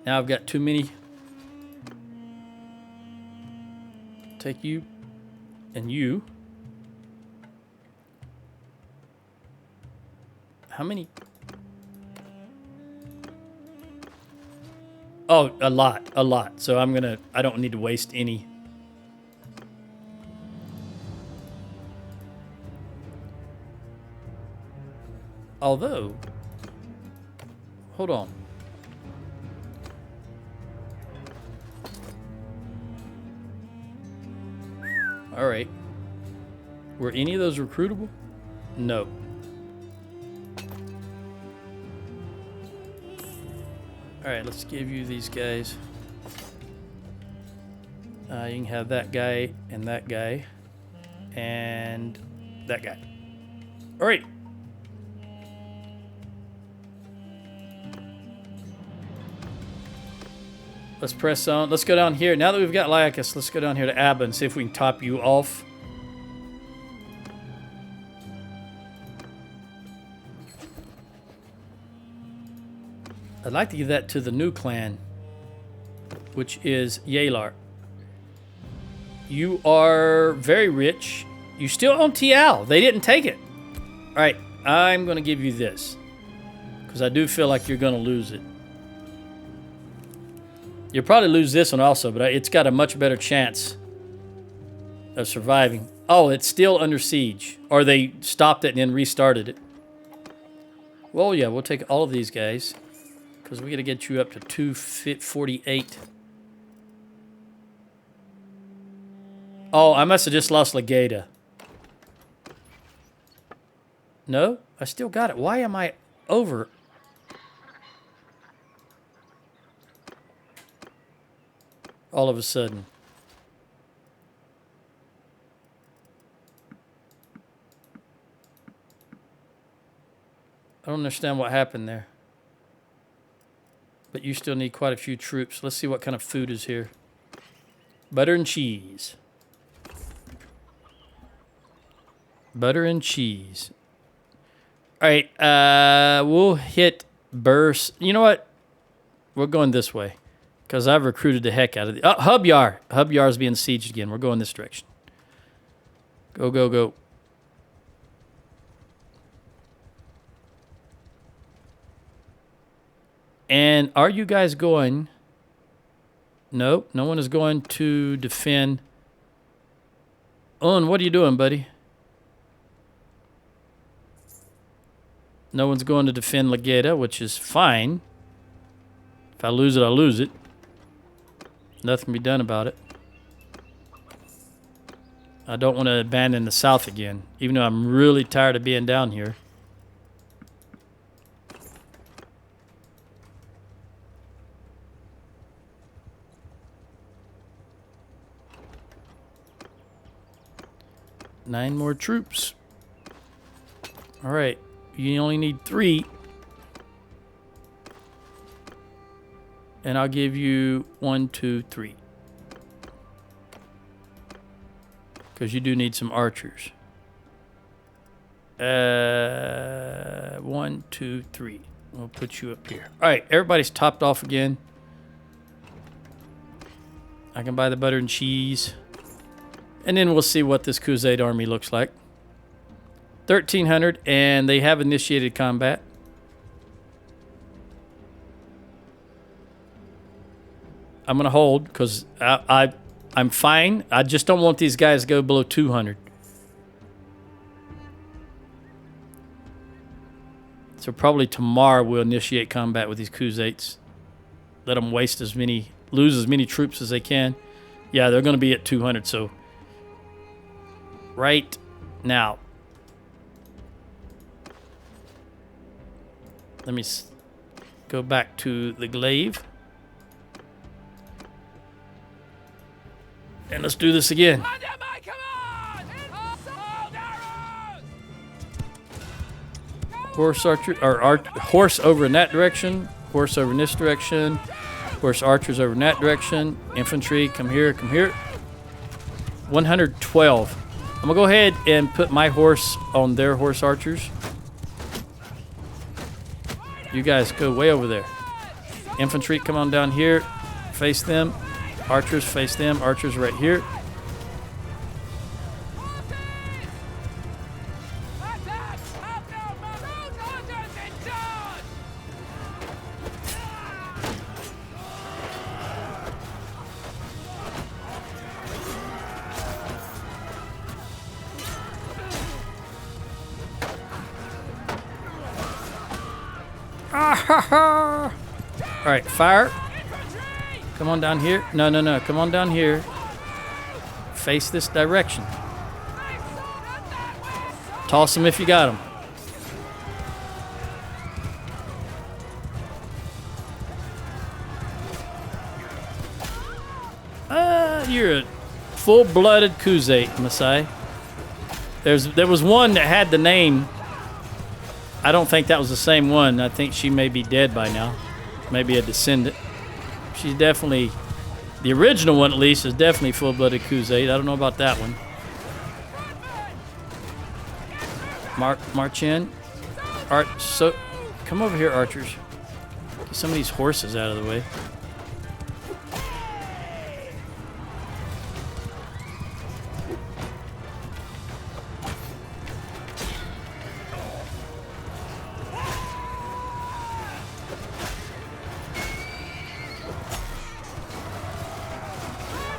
Now I've got too many. Take you and you. How many? Oh, a lot. So I don't need to waste any. Although, hold on. All right. Were any of those recruitable? No. All right, let's give you these guys. You can have that guy and that guy and that guy. All right. Let's press on. Let's go down here. Now that we've got Lycus, let's go down here to Abba and see if we can top you off. I'd like to give that to the new clan, which is Yalar. You are very rich. You still own Tial. They didn't take it. All right, I'm going to give you this because I do feel like you're going to lose it. You'll probably lose this one also, but it's got a much better chance of surviving. Oh, it's still under siege. Or they stopped it and then restarted it. Well, yeah, we'll take all of these guys because we got to get you up to 248. Oh, I must have just lost Legata. No, I still got it. Why am I over? All of a sudden. I don't understand what happened there. But you still need quite a few troops. Let's see what kind of food is here. Butter and cheese. Butter and cheese. All right, we'll hit burst. You know what? We're going this way. Because I've recruited the heck out of the... Oh, Hubyar. Hubyar's being sieged again. We're going this direction. Go, go, go. And are you guys going... Nope, no one is going to defend... Owen, what are you doing, buddy? No one's going to defend Legata, which is fine. If I lose it, I lose it. Nothing can be done about it. I don't want to abandon the south again, even though I'm really tired of being down here. Nine more troops. All right, you only need 3. And I'll give you 1, 2, 3. Because you do need some archers. 1, 2, 3. We'll put you up here. All right, everybody's topped off again. I can buy the butter and cheese. And then we'll see what this Crusade army looks like. 1,300, and they have initiated combat. I'm going to hold because I'm fine. I just don't want these guys to go below 200. So probably tomorrow we'll initiate combat with these Khuzaits. Let them lose as many troops as they can. Yeah, they're going to be at 200. So right now, let me go back to the glaive. And let's do this again. Horse archer, or horse over in that direction. Horse over in this direction. Horse archers over in that direction. Infantry, come here, come here. 112. I'm gonna go ahead and put my horse on their horse archers. You guys go way over there. Infantry, come on down here. Face them. Archers, face them. Archers right here. All right, fire. Come on down here. No, no, no. Come on down here. Face this direction. Toss them if you got them. You're a full-blooded Khuzait, Masai. There was one that had the name. I don't think that was the same one. I think she may be dead by now. Maybe a descendant. She's definitely, the original one at least, is definitely full-blooded Khuzait. I don't know about that one. March in. So, come over here, archers. Get some of these horses out of the way.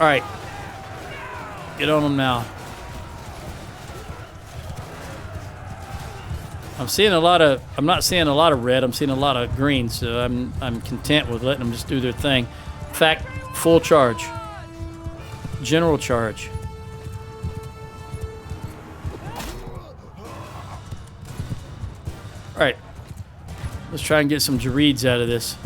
All right, get on them now. I'm not seeing a lot of red. I'm seeing a lot of green, so I'm content with letting them just do their thing. In fact, full charge, general charge. All right, let's try and get some Girds out of this.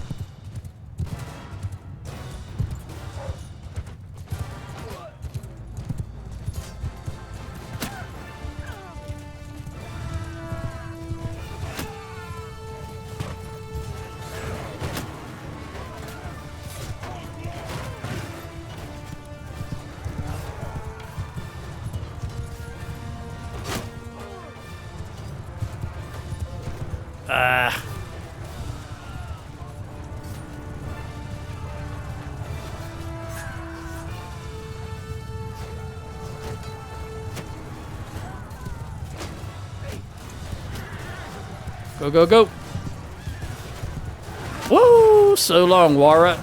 Go, go, go. Woo! So long, Wara.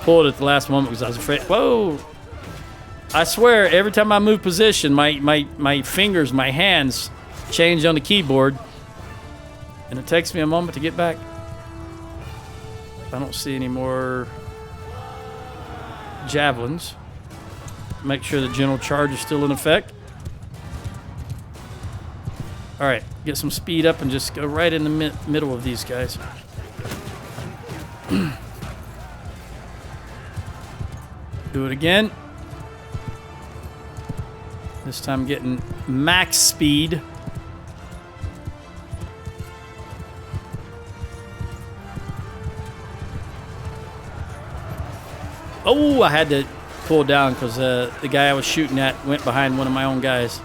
Pulled at the last moment because I was afraid. Whoa! I swear, every time I move position, my fingers, my hands change on the keyboard. And it takes me a moment to get back. I don't see any more javelins. Make sure the general charge is still in effect. All right, get some speed up and just go right in the middle of these guys. Do it again. This time getting max speed. Oh, I had to pull down because the guy I was shooting at went behind one of my own guys.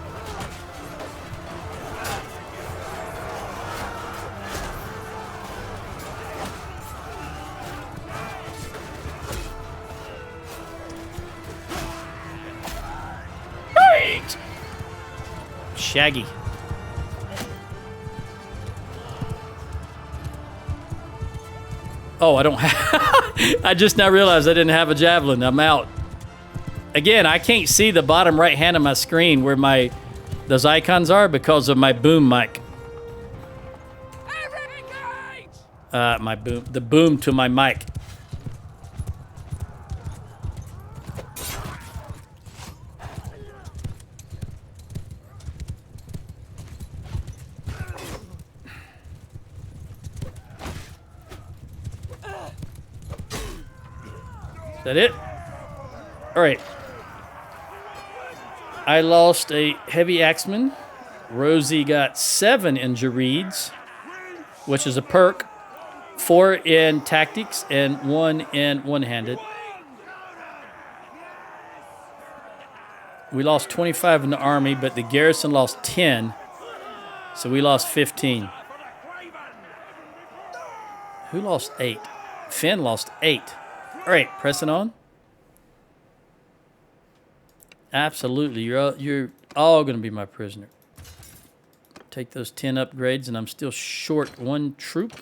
Shaggy. Oh, I don't have... I just now realized I didn't have a javelin. I'm out. Again, I can't see the bottom right hand of my screen where those icons are because of my boom mic. The boom to my mic. Is that it? All right. I lost a heavy axeman. Rosie got 7 in Girds, which is a perk. 4 in tactics and 1 in one-handed. We lost 25 in the army, but the garrison lost 10. So we lost 15. Who lost 8? Finn lost 8. All right, pressing on. Absolutely, you're all going to be my prisoner. Take those 10 upgrades, and I'm still short 1 troop.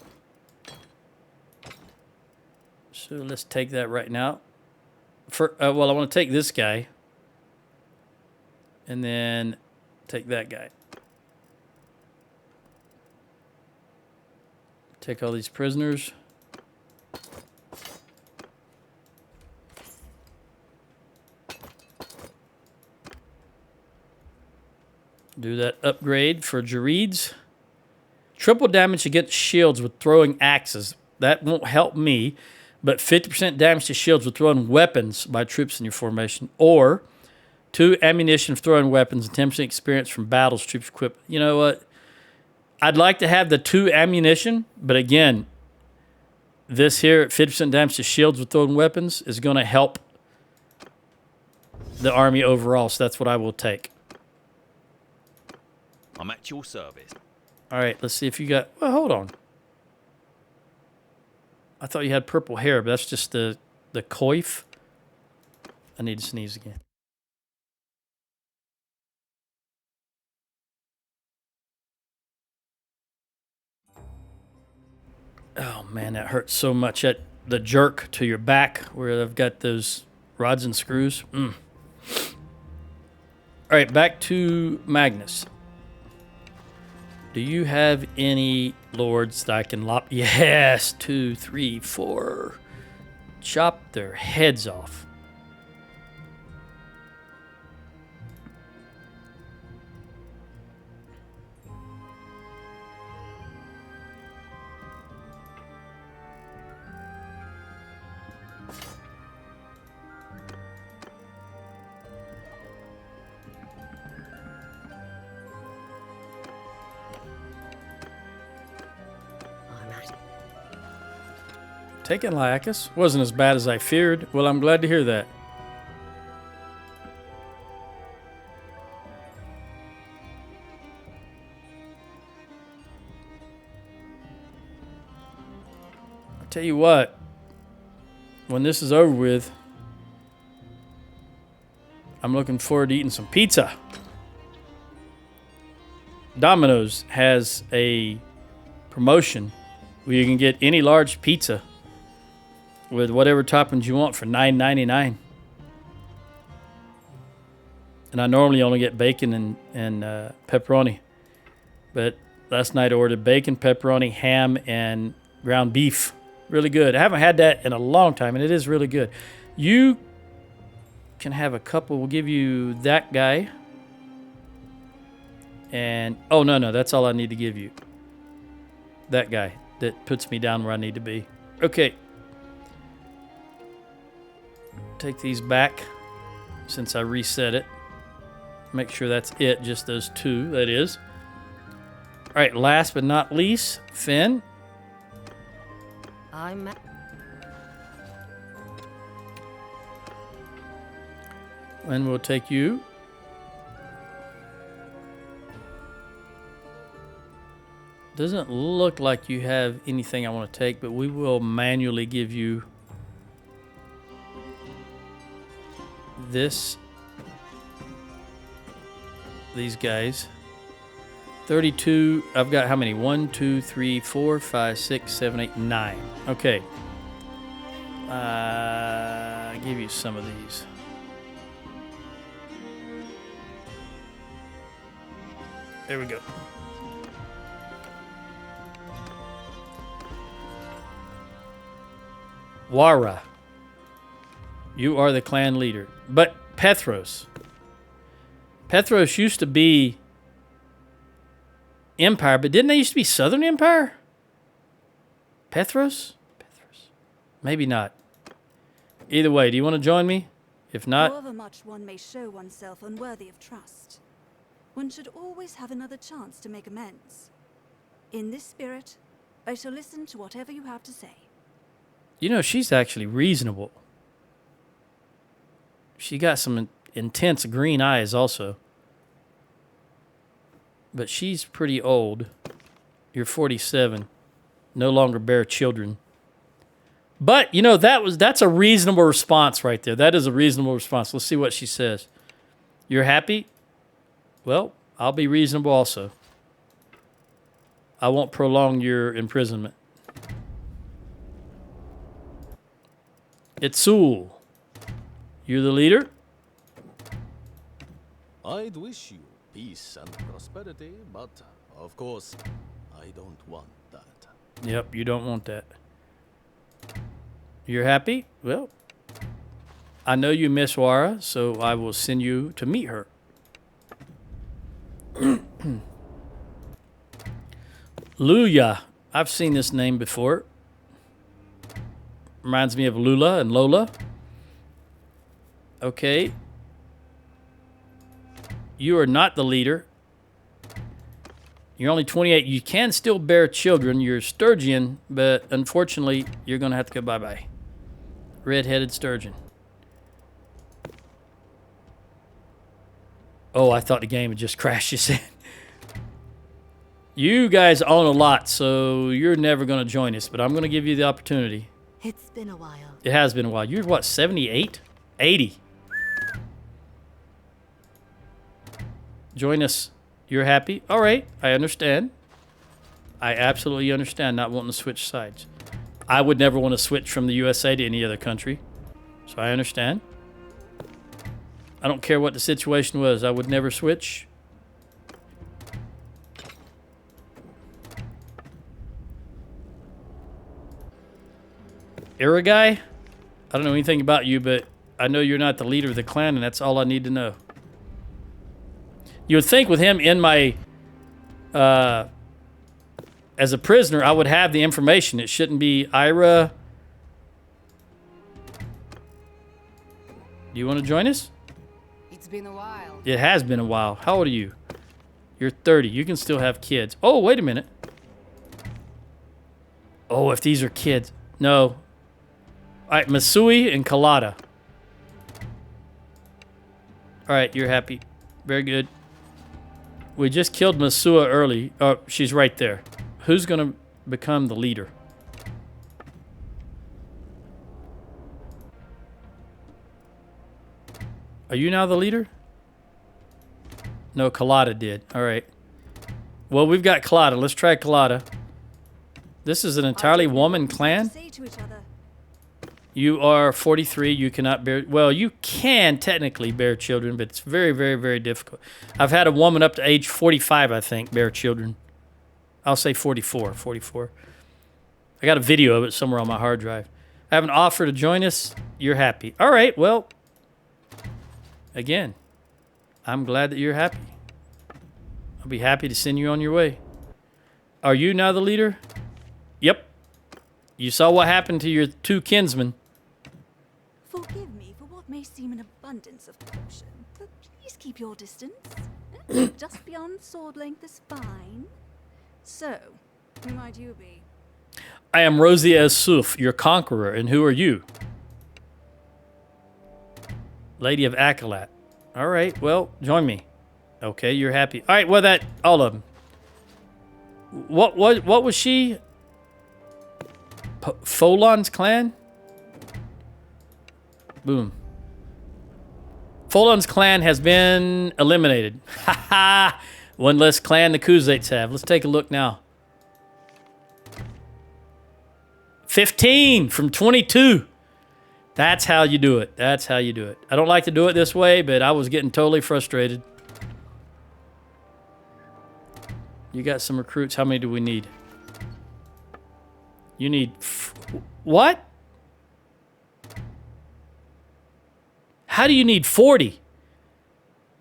So let's take that right now. Well, I want to take this guy, and then take that guy. Take all these prisoners. Do that upgrade for Girds. Triple damage against shields with throwing axes. That won't help me, but 50% damage to shields with throwing weapons by troops in your formation. Or 2 ammunition for throwing weapons and 10% experience from battles troops equipped. You know what? I'd like to have the 2 ammunition, but again, this here, 50% damage to shields with throwing weapons, is going to help the army overall, so that's what I will take. I'm at your service. All right, let's see if you got... Well, hold on. I thought you had purple hair, but that's just the coif. I need to sneeze again. Oh, man, that hurts so much. At the jerk to your back where I've got those rods and screws. All right, back to Magnus. Do you have any lords that I can lop? Yes, 2, 3, 4. Chop their heads off. Taking Laicus wasn't as bad as I feared. Well, I'm glad to hear that. I'll tell you what, when this is over with, I'm looking forward to eating some pizza. Domino's has a promotion where you can get any large pizza with whatever toppings you want for $9.99. And I normally only get bacon and pepperoni. But last night I ordered bacon, pepperoni, ham, and ground beef. Really good. I haven't had that in a long time, and it is really good. You can have a couple. We'll give you that guy. And, oh, no, that's all I need to give you. That guy that puts me down where I need to be. Okay. take these back since I reset it. Make sure that's it, just those two, that is. All right, last but not least, Finn. I'm. And we'll take you. Doesn't look like you have anything I want to take, but we will manually give you this. These guys. 32. I've got how many? 1, 2, 3, 4, 5, 6, 7, 8, 9. Okay. I'll give you some of these. There we go. Wara. You are the clan leader. But Petros. Petros used to be Empire, but didn't they used to be Southern Empire? Petros? Maybe not. Either way, do you want to join me? If not... However much one may show oneself unworthy of trust, one should always have another chance to make amends. In this spirit, I shall listen to whatever you have to say. You know, she's actually reasonable. She got some intense green eyes also. But she's pretty old. You're 47. No longer bear children. But, you know, that's a reasonable response right there. That is a reasonable response. Let's see what she says. You're happy? Well, I'll be reasonable also. I won't prolong your imprisonment. Itzul. You're the leader? I'd wish you peace and prosperity, but of course, I don't want that. Yep, you don't want that. You're happy? Well, I know you miss Wara, so I will send you to meet her. Luya. I've seen this name before. Reminds me of Lula and Lola. Okay. You are not the leader. You're only 28. You can still bear children. You're Sturgian, but unfortunately, you're going to have to go bye-bye. Red-headed sturgeon. Oh, I thought the game had just crashed. You said. You guys own a lot, so you're never going to join us, but I'm going to give you the opportunity. It's been a while. It has been a while. You're what, 78? 80. Join us. You're happy? All right, I understand. I absolutely understand not wanting to switch sides. I would never want to switch from the USA to any other country. So I understand. I don't care what the situation was. I would never switch. Iragai? I don't know anything about you, but I know you're not the leader of the clan, and that's all I need to know. You would think with him in my... as a prisoner, I would have the information. It shouldn't be Ira. Do you want to join us? It's been a while. It has been a while. How old are you? You're 30. You can still have kids. Oh, wait a minute. Oh, if these are kids. No. All right, Masui and Kalada. All right, you're happy. Very good. We just killed Masua early. Oh, she's right there. Who's going to become the leader? Are you now the leader? No, Kalada did. All right. Well, we've got Kalada. Let's try Kalada. This is an entirely woman clan. Say to each other. You are 43. You cannot bear... Well, you can technically bear children, but it's very, very, very difficult. I've had a woman up to age 45, I think, bear children. I'll say 44. 44. I got a video of it somewhere on my hard drive. I have an offer to join us. You're happy. All right, well... Again, I'm glad that you're happy. I'll be happy to send you on your way. Are you now the leader? Yep. You saw what happened to your two kinsmen. Forgive me seem an abundance of caution, but please keep your distance. Just beyond sword length is fine. So, who might you be? I am Rosie as Suf, your conqueror, and who are you? Lady of Akalat. All right, well, join me. Okay, you're happy. All right, well, all of them. What was she? Folon's clan? Boom. Folon's clan has been eliminated. Ha ha! One less clan the Khuzaits have. Let's take a look now. 15 from 22. That's how you do it. That's how you do it. I don't like to do it this way, but I was getting totally frustrated. You got some recruits. How many do we need? You need... what? How do you need 40?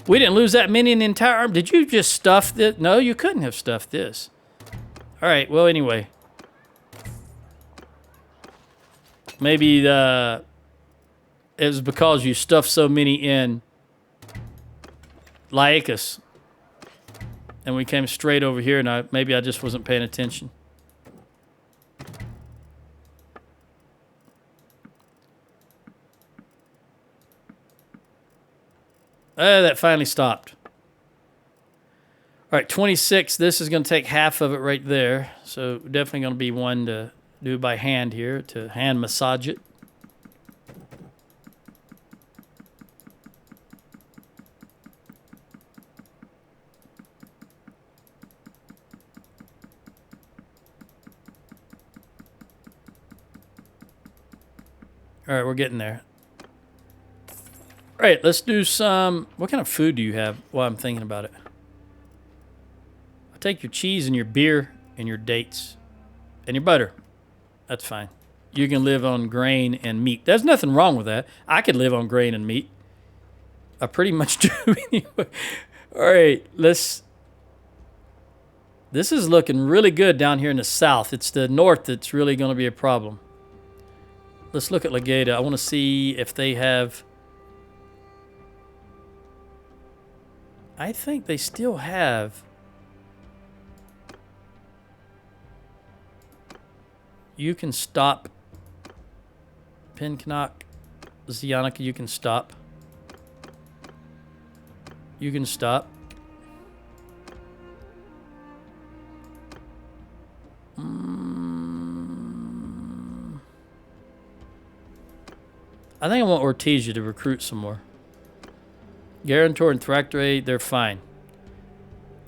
We didn't lose that many in the entire army. Did you just stuff this? No, you couldn't have stuffed this. All right, well, anyway. Maybe it was because you stuffed so many in Laicus. And we came straight over here, and maybe I just wasn't paying attention. That finally stopped. All right, 26. This is going to take half of it right there. So definitely going to be one to do by hand here, to hand massage it. All right, we're getting there. All right, let's do some... what kind of food do you have while I'm thinking about it? I'll take your cheese and your beer and your dates and your butter. That's fine. You can live on grain and meat. There's nothing wrong with that. I could live on grain and meat. I pretty much do anyway. All right, let's... this is looking really good down here in the south. It's the north that's really going to be a problem. Let's look at Legata. I want to see if they have... I think they still have... you can stop. Pinknock. Zionica, you can stop. You can stop. I think I want Ortesia to recruit some more. Guarantor and Thractore, they're fine.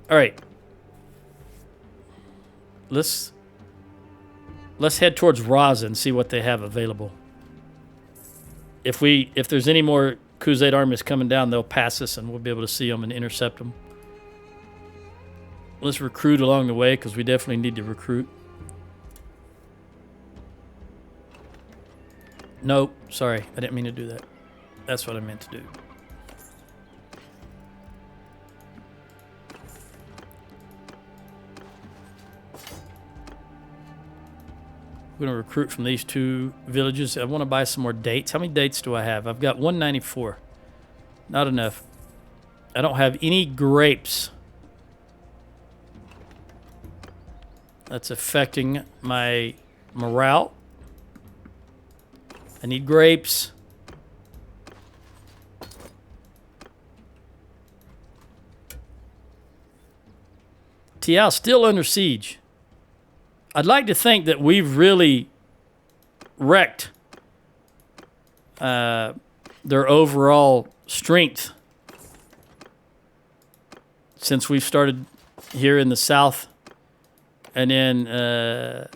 All right. Let's head towards Raza and see what they have available. If there's any more Khuzait armies coming down, they'll pass us and we'll be able to see them and intercept them. Let's recruit along the way because we definitely need to recruit. Nope, sorry, I didn't mean to do that. That's what I meant to do. We're going to recruit from these two villages. I want to buy some more dates. How many dates do I have? I've got 194. Not enough. I don't have any grapes. That's affecting my morale. I need grapes. Tiao still under siege. I'd like to think that we've really wrecked their overall strength since we've started here in the south and then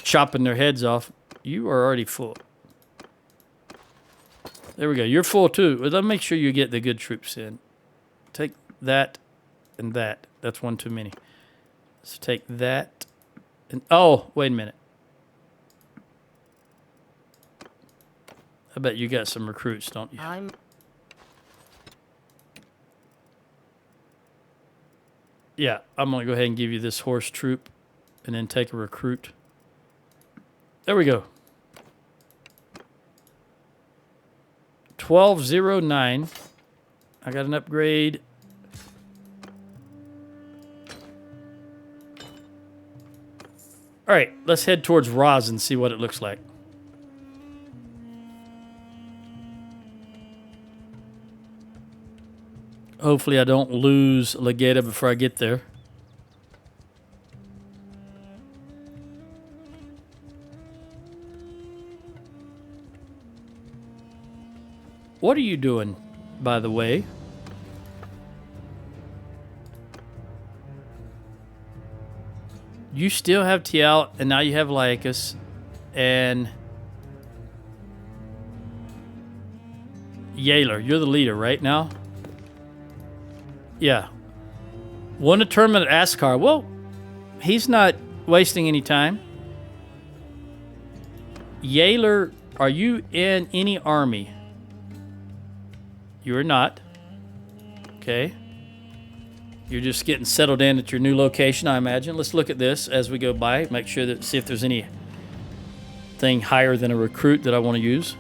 chopping their heads off. You are already full. There we go. You're full too. Let's make sure you get the good troops in. Take that and that. That's one too many. Let's take that. And, oh, wait a minute. I bet you got some recruits, don't you? Yeah, I'm going to go ahead and give you this horse troop and then take a recruit. There we go. 1209. I got an upgrade. All right, let's head towards Roz and see what it looks like. Hopefully I don't lose Legata before I get there. What are you doing, by the way? You still have Tial, and now you have Lycus, and Yaler. You're the leader right now? Yeah. Won a tournament at Askar. Well, he's not wasting any time. Yaler, are you in any army? You are not. Okay. You're just getting settled in at your new location, I imagine. Let's look at this as we go by. Make sure that, see if there's anything higher than a recruit that I want to use.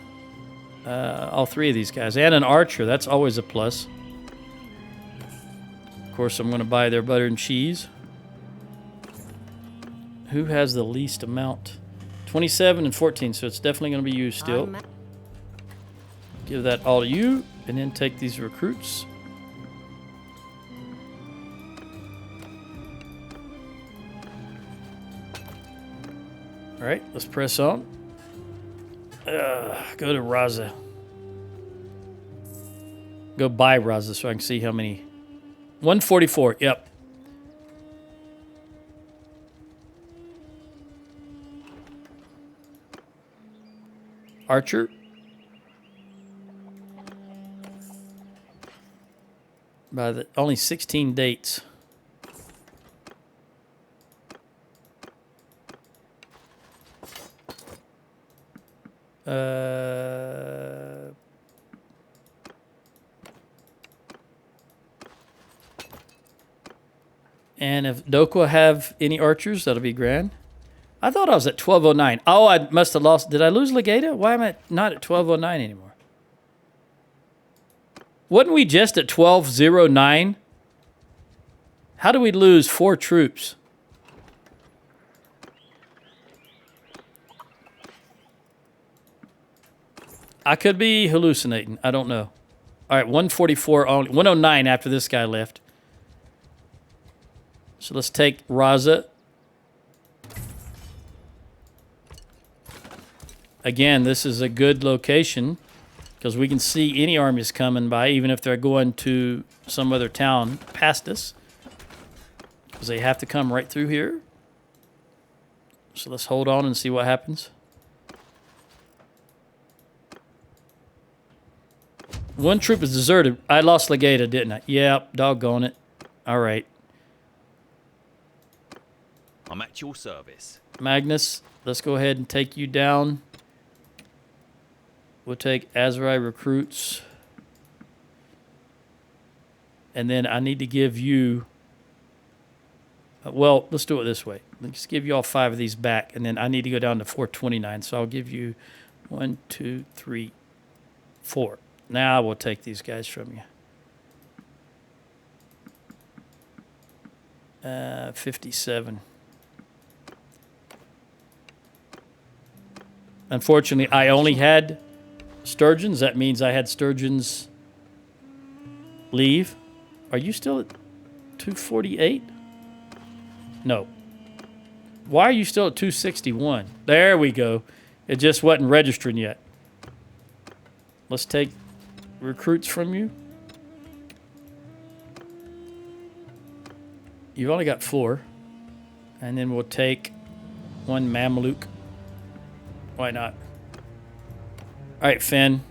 All three of these guys. And an archer. That's always a plus. Of course, I'm going to buy their butter and cheese. Who has the least amount? 27 and 14, so it's definitely going to be used still. Give that all to you, and then take these recruits. All right, let's press on. Go to Raza. Go buy Raza so I can see how many. 144, yep. Archer. By the only 16 dates. And if Dokwa have any archers, that'll be grand. I thought I was at 1209. Oh, I must have lost. Did I lose Legata? Why am I not at 1209 anymore? Wasn't we just at 1209? How do we lose 4 troops? I could be hallucinating. I don't know. All right, 144 only. 109 after this guy left. So let's take Raza. Again, this is a good location because we can see any armies coming by, even if they're going to some other town past us, because they have to come right through here. So let's hold on and see what happens. One troop is deserted. I lost Legata, didn't I? Yep, doggone it. All right. I'm at your service. Magnus, let's go ahead and take you down. We'll take Azurai recruits. And then I need to give you... well, let's do it this way. Let's give you all 5 of these back. And then I need to go down to 429. So I'll give you 1, 2, 3, 4. Now we'll take these guys from you. 57. Unfortunately, I only had Sturgeons. That means I had Sturgeons leave. Are you still at 248? No. Why are you still at 261? There we go. It just wasn't registering yet. Let's take recruits from you. You've only got 4. And then we'll take 1 Mameluke. Why not? All right, Finn.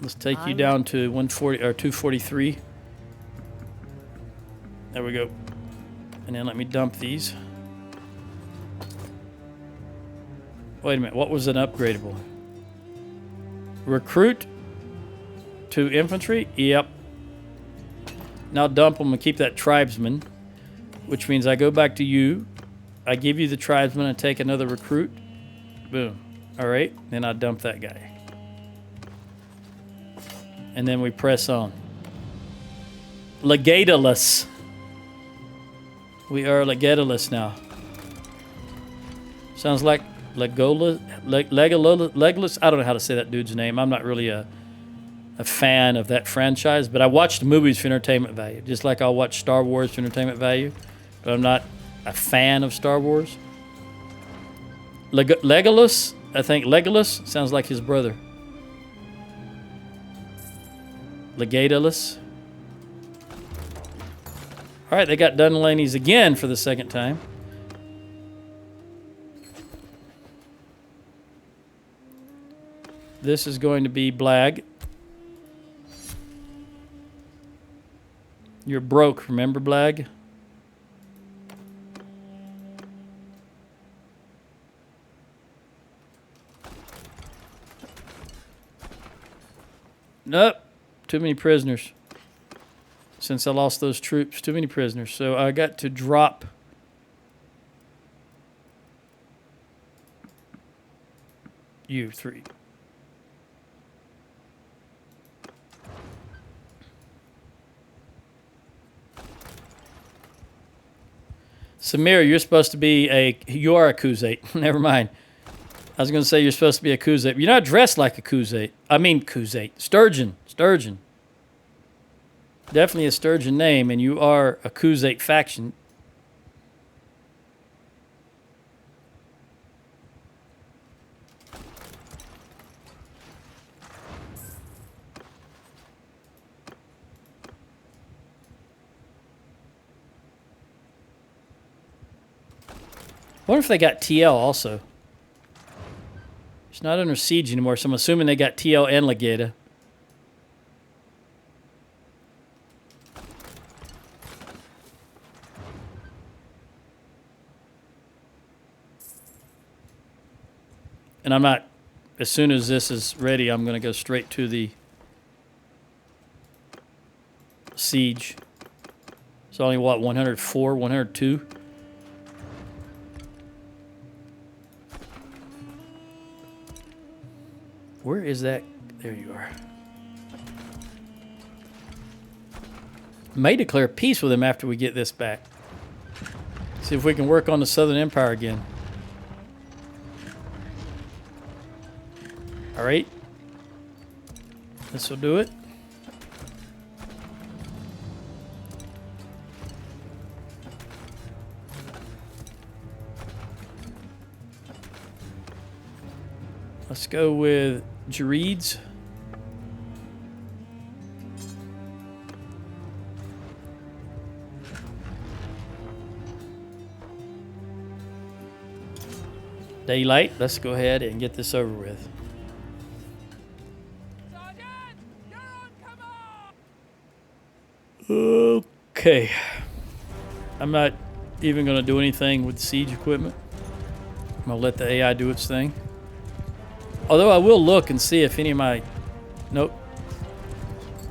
Let's take you down to 140 or 243. There we go. And then let me dump these. Wait a minute. What was an upgradable? Recruit to infantry? Yep. Now dump them and keep that tribesman, which means I go back to you. I give you the tribesman and take another recruit. Boom. All right. Then I dump that guy. and then we press on. Legatalus. We are Legatalus now. Sounds like Legolas. I don't know how to say that dude's name. I'm not really a fan of that franchise, but I watch the movies for entertainment value, just like I'll watch Star Wars for entertainment value, but I'm not a fan of Star Wars. Legolas, I think Legolas sounds like his brother. Legatalus. All right, they got Dunlaney's again for the second time. This is going to be Blag. You're broke, remember, Blag? Nope. Too many prisoners. Since I lost those troops, too many prisoners. So I got to drop you 3. Samir, you're supposed to be you are a Khuzate. Never mind. I was going to say you're supposed to be a Khuzate. You're not dressed like a Khuzate. I mean Khuzate. Sturgeon. Sturgeon. Definitely a Sturgeon name, and you are a Khuzate faction. I wonder if they got TL also. It's not under siege anymore, so I'm assuming they got TL and Legata. And I'm not, as soon as this is ready, I'm going to go straight to the siege. It's only, what, 104, 102? Where is that? There you are. May declare peace with him after we get this back. See if we can work on the Southern Empire again. All right. This will do it. Let's go with Girds. Daylight. Let's go ahead and get this over with. Okay. I'm not even going to do anything with siege equipment. I'm going to let the AI do its thing. Although I will look and see if any of my... Nope.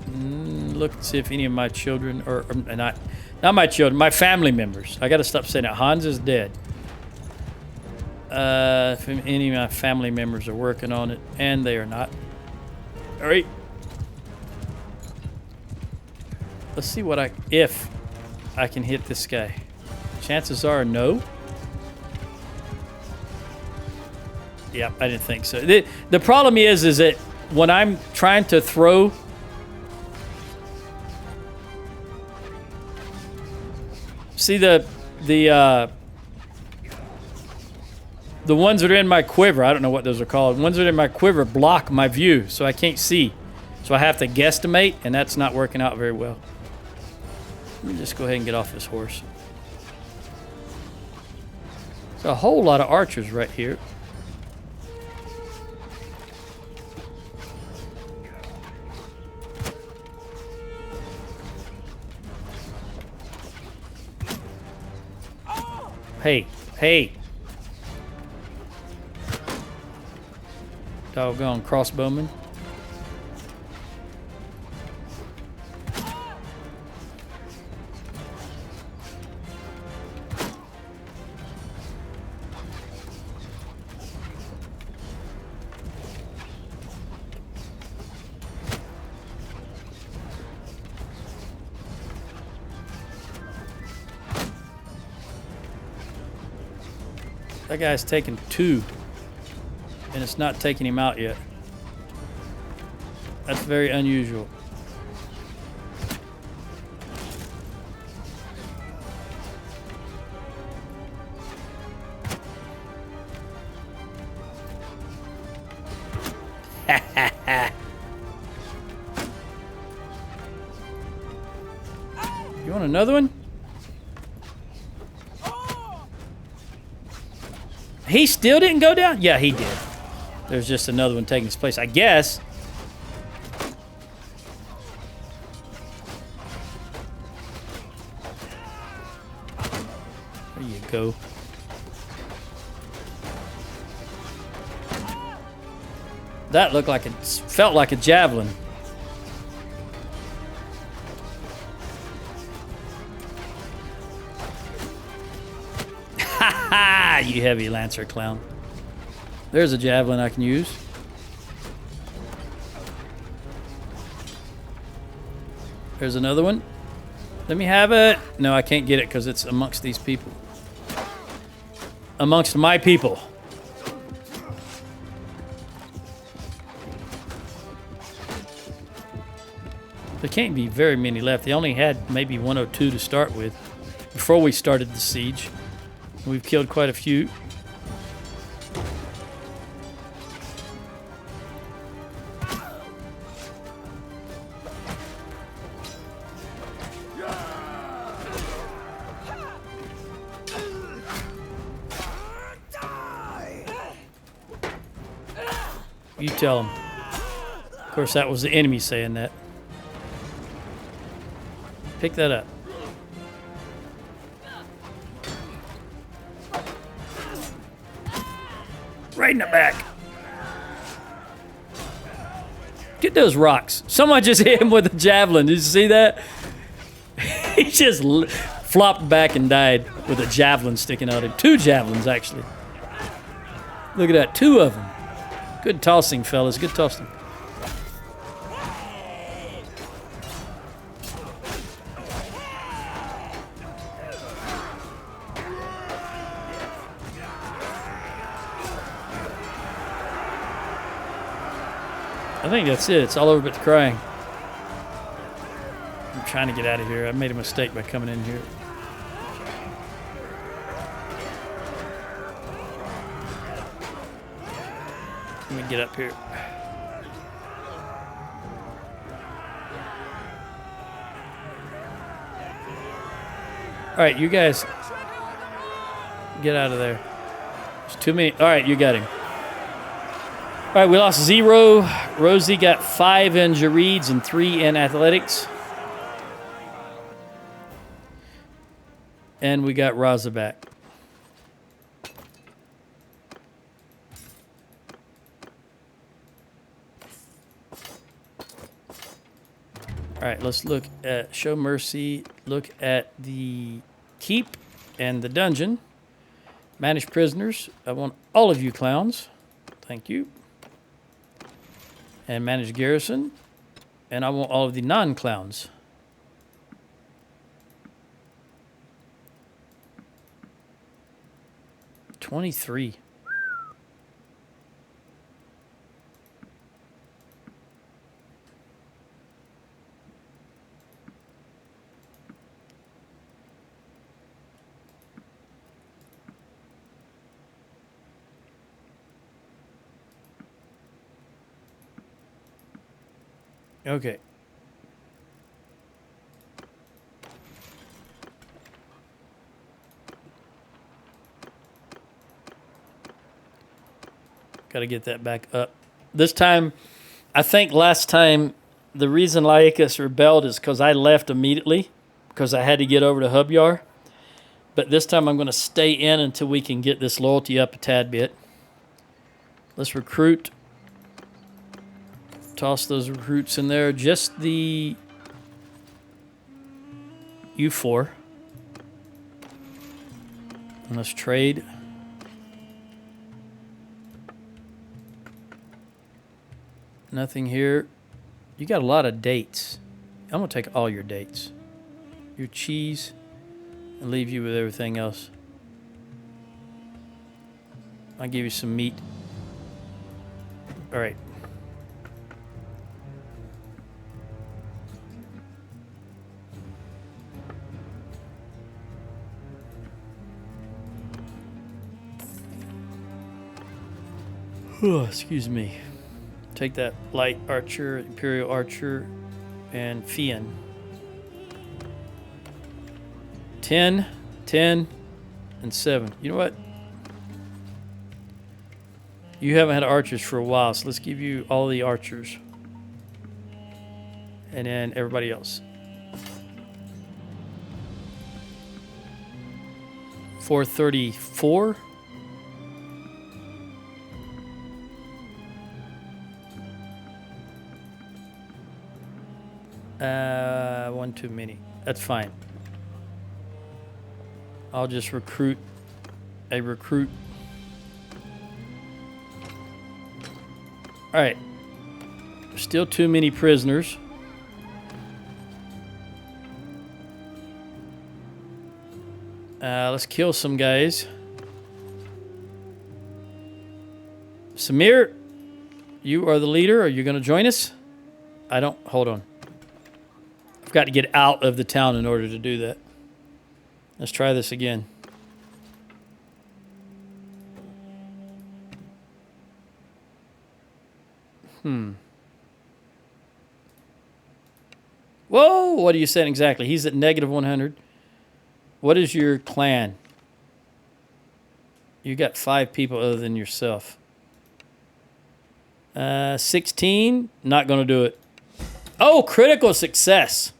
Look and see if any of my children... Or not my children, my family members. I got to stop saying that. Hans is dead. If any of my family members are working on it, and they are not. All right. Let's see what if I can hit this guy. Chances are no. Yep, I didn't think so. The problem is that when I'm trying to throw... See the ones that are in my quiver, I don't know what those are called. The ones that are in my quiver block my view, so I can't see. So I have to guesstimate, and that's not working out very well. Let me just go ahead and get off this horse. There's a whole lot of archers right here. Hey, hey. Doggone crossbowman. That guy's taken 2. And it's not taking him out yet. That's very unusual. You want another one? He still didn't go down? Yeah, he did. There's just another one taking his place, I guess. There you go. That looked like it felt like a javelin. Ha ha! You heavy lancer clown. There's a javelin I can use. There's another one. Let me have it. No, I can't get it because it's amongst these people. Amongst my people. There can't be very many left. They only had maybe 102 to start with before we started the siege. We've killed quite a few. You tell them. Of course, that was the enemy saying that. Pick that up. Right in the back. Get those rocks. Someone just hit him with a javelin. Did you see that? He just flopped back and died with a javelin sticking out of him. 2 javelins, actually. Look at that. 2 of them. Good tossing, fellas. Good tossing. I think that's it. It's all over but the crying. I'm trying to get out of here. I made a mistake by coming in here. Let me get up here. All right, you guys get out of there. There's too many. All right, you got him. All right, we lost 0. Rosie got 5 in Girds and 3 in athletics. And we got Raza back. All right, let's look at Show Mercy. Look at the keep and the dungeon. Manage prisoners. I want all of you clowns. Thank you. And manage garrison. And I want all of the non-clowns. $23. Okay. Got to get that back up. This time, I think last time, the reason Laicus rebelled is because I left immediately because I had to get over to Hubyar. But this time I'm going to stay in until we can get this loyalty up a tad bit. Let's recruit. Toss those recruits in there. Just the U4. And let's trade. Nothing here. You got a lot of dates. I'm going to take all your dates. Your cheese. And leave you with everything else. I'll give you some meat. All right. Oh, excuse me. Take that light archer, imperial archer, and Fian. 10, 10, and 7. You know what? You haven't had archers for a while, so let's give you all the archers. And then everybody else. 434. One too many. That's fine. I'll just recruit a recruit. All right. Still too many prisoners. Let's kill some guys. Samir, you are the leader. Are you going to join us? I don't. Hold on. I've got to get out of the town in order to do that. Let's try this again. Whoa, what are you saying exactly? He's at negative 100. What is your clan? You got 5 people other than yourself. 16, not going to do it. Oh, critical success.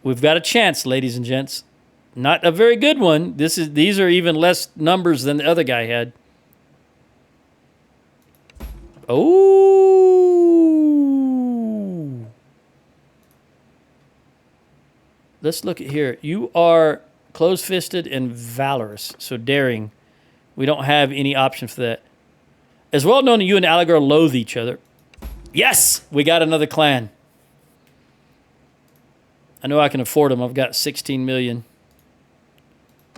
We've got a chance, ladies and gents. Not a very good one. These are even less numbers than the other guy had. Oh. Let's look at here. You are close-fisted and valorous, so daring. We don't have any option for that. As well known, you and Allegor loathe each other. Yes, we got another clan. I know I can afford them. I've got 16 million.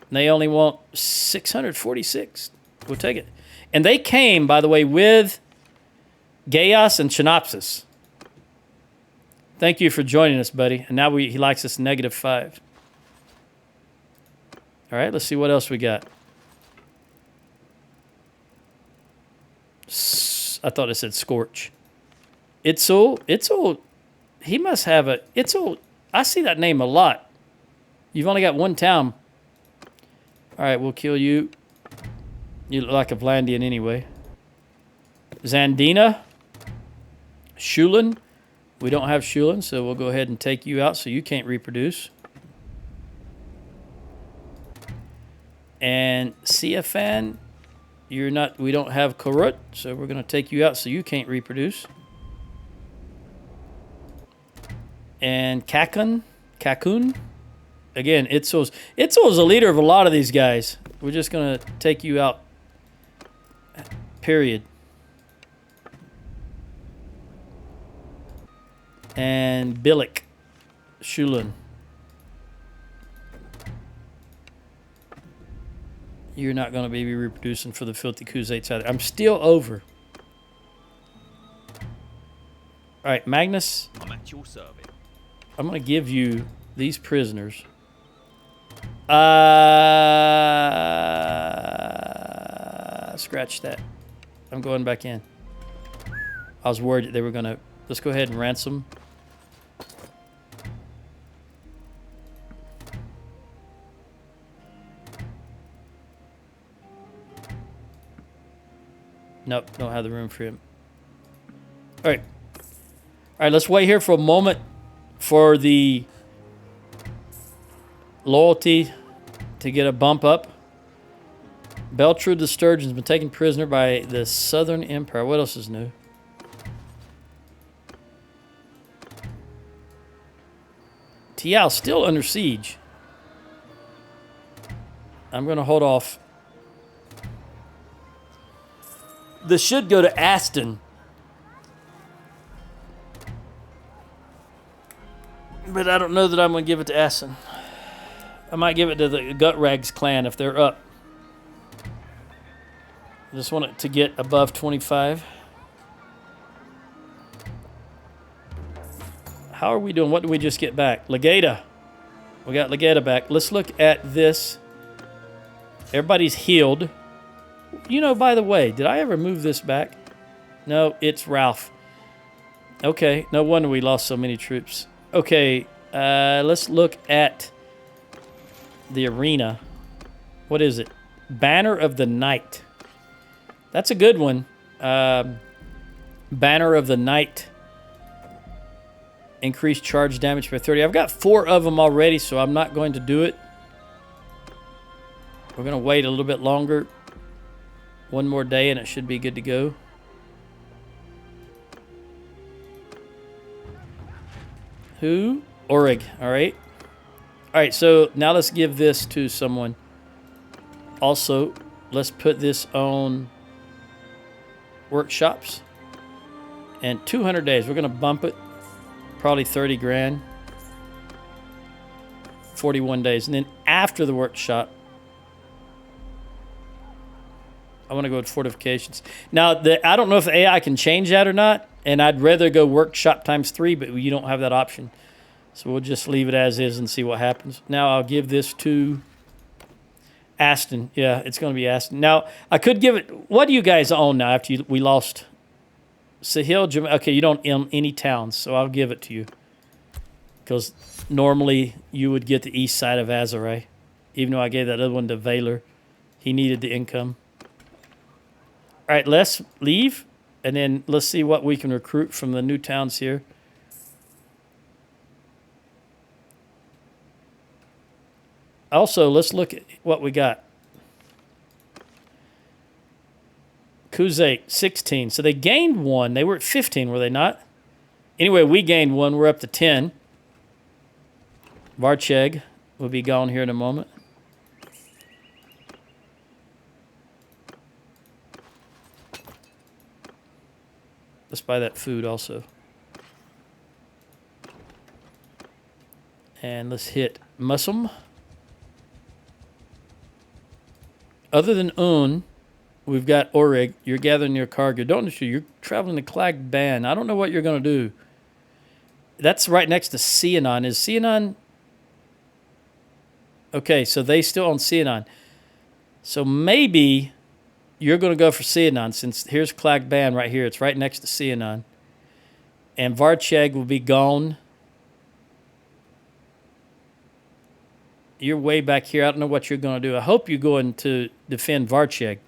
And they only want 646. We'll take it. And they came, by the way, with Gaius and Chinopsis. Thank you for joining us, buddy. And now he likes us -5. All right, let's see what else we got. I thought it said Scorch. Itzel, he must have a, Itzel, I see that name a lot. You've only got one town. All right, we'll kill you. You look like a Vlandian anyway. Zandina. Shulin. We don't have Shulin, so we'll go ahead and take you out so you can't reproduce. And Siafan. You're not, we don't have Karut, so we're going to take you out so you can't reproduce. And Kakun. Again, Itzel's a leader of a lot of these guys. We're just going to take you out. Period. And Bilik. Shulin. You're not going to be reproducing for the filthy Khuzaits either. I'm still over. All right, Magnus. I'm at your service. I'm going to give you these prisoners. Scratch that. I'm going back in. I was worried that they were going to... Let's go ahead and ransom. Nope, don't have the room for him. All right. All right, let's wait here for a moment for the loyalty to get a bump up. Beltrud the Sturgeon's been taken prisoner by the Southern Empire. What else is new? Tial still under siege. I'm going to hold off. This should go to Aston. But I don't know that I'm going to give it to Aston. I might give it to the Gut Rags clan if they're up. Just want it to get above 25. How are we doing? What did we just get back? Legata. We got Legata back. Let's look at this. Everybody's healed. You know, by the way, did I ever move this back? No, it's Ralph. Okay, no wonder we lost so many troops. Okay, let's look at the arena. What is it? Banner of the Night. That's a good one. Banner of the Night. Increased charge damage by 30. I've got 4 of them already, so I'm not going to do it. We're going to wait a little bit longer. One more day and it should be good to go. Who? Orig. All right. All right, so now let's give this to someone. Also, let's put this on workshops. And 200 days. We're going to bump it. Probably 30 grand. 41 days. And then after the workshop, I want to go with fortifications. Now, I don't know if the AI can change that or not. And I'd rather go workshop ×3, but you don't have that option. So we'll just leave it as is and see what happens. Now I'll give this to Aston. Yeah, it's going to be Aston. Now, I could give it... What do you guys own now after we lost... Sahil, okay, you don't own any towns, so I'll give it to you. Because normally you would get the east side of Azaray. Even though I gave that other one to Valor. He needed the income. All right, let's leave. And then let's see what we can recruit from the new towns here. Also, let's look at what we got. Kuzate, 16. So they gained 1. They were at 15, were they not? Anyway, we gained 1. We're up to 10. Varcheg will be gone here in a moment. Let's buy that food also. And let's hit Musum. Other than Un, we've got Orig. You're gathering your cargo. Don't you? You're traveling to Clag Ban. I don't know what you're going to do. That's right next to Cianon. Is Cianon... Okay, so they still own Cianon. So maybe you're going to go for Cianon, since here's Clag Ban right here. It's right next to Cianon. And Varcheg will be gone. You're way back here. I don't know what you're going to do. I hope you're going to defend Varcheg.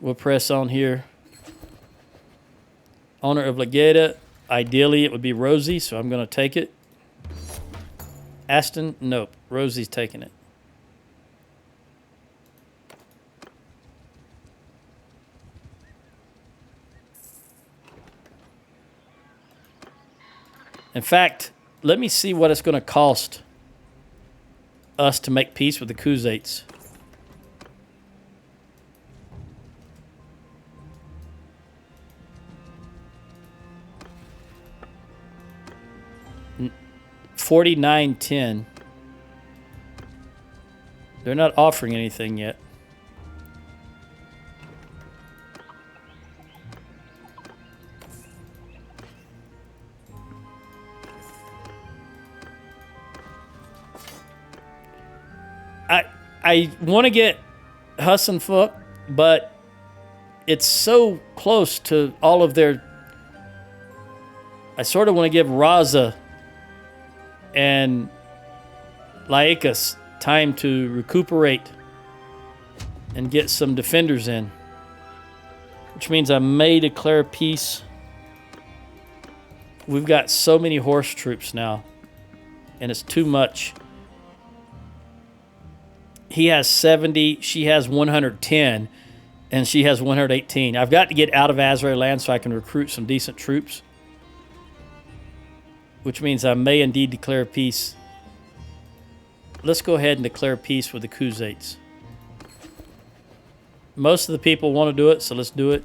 We'll press on here. Owner of Legata. Ideally, it would be Rosie, so I'm going to take it. Aston? Nope. Rosie's taking it. In fact, let me see what it's going to cost us to make peace with the Kuzates. $49.10. They're not offering anything yet. I want to get Hassan Fook, but it's so close to all of their... I sort of want to give Raza and Laikas time to recuperate and get some defenders in. Which means I may declare peace. We've got so many horse troops now. And it's too much. He has 70, she has 110, and she has 118. I've got to get out of Azrael land so I can recruit some decent troops. Which means I may indeed declare peace. Let's go ahead and declare peace with the Kuzates. Most of the people want to do it, so let's do it.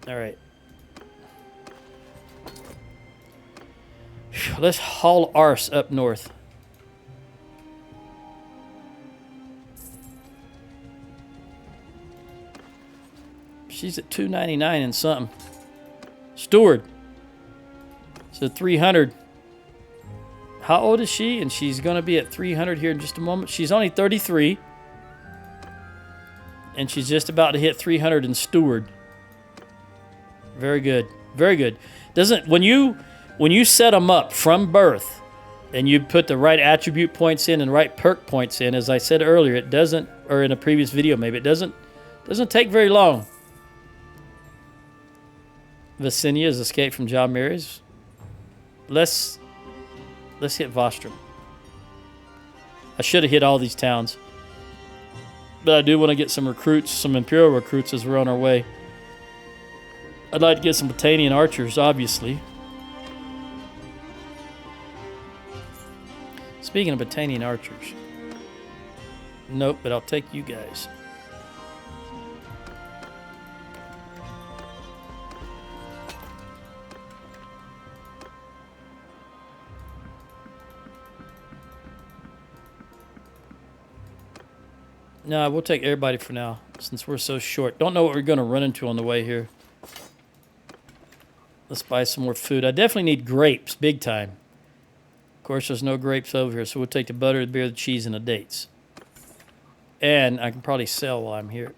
All right. let's haul arse up north. She's at 299 and something. Steward. So 300. How old is she? And she's going to be at 300 here in just a moment. She's only 33. And she's just about to hit 300 in steward. Very good. Very good. Doesn't when you set them up from birth and you put the right attribute points in and right perk points in, as I said earlier, it doesn't, or in a previous video maybe, it doesn't take very long. Vicinia has escaped from John Mary's. Let's hit Vostrom. I should have hit all these towns. But I do want to get some recruits, some Imperial recruits as we're on our way. I'd like to get some Botanian archers, obviously. Speaking of Botanian archers. Nope, but I'll take you guys. No, we'll take everybody for now, since we're so short. Don't know what we're going to run into on the way here. Let's buy some more food. I definitely need grapes, big time. Of course, there's no grapes over here, so we'll take the butter, the beer, the cheese, and the dates. And I can probably sell while I'm here.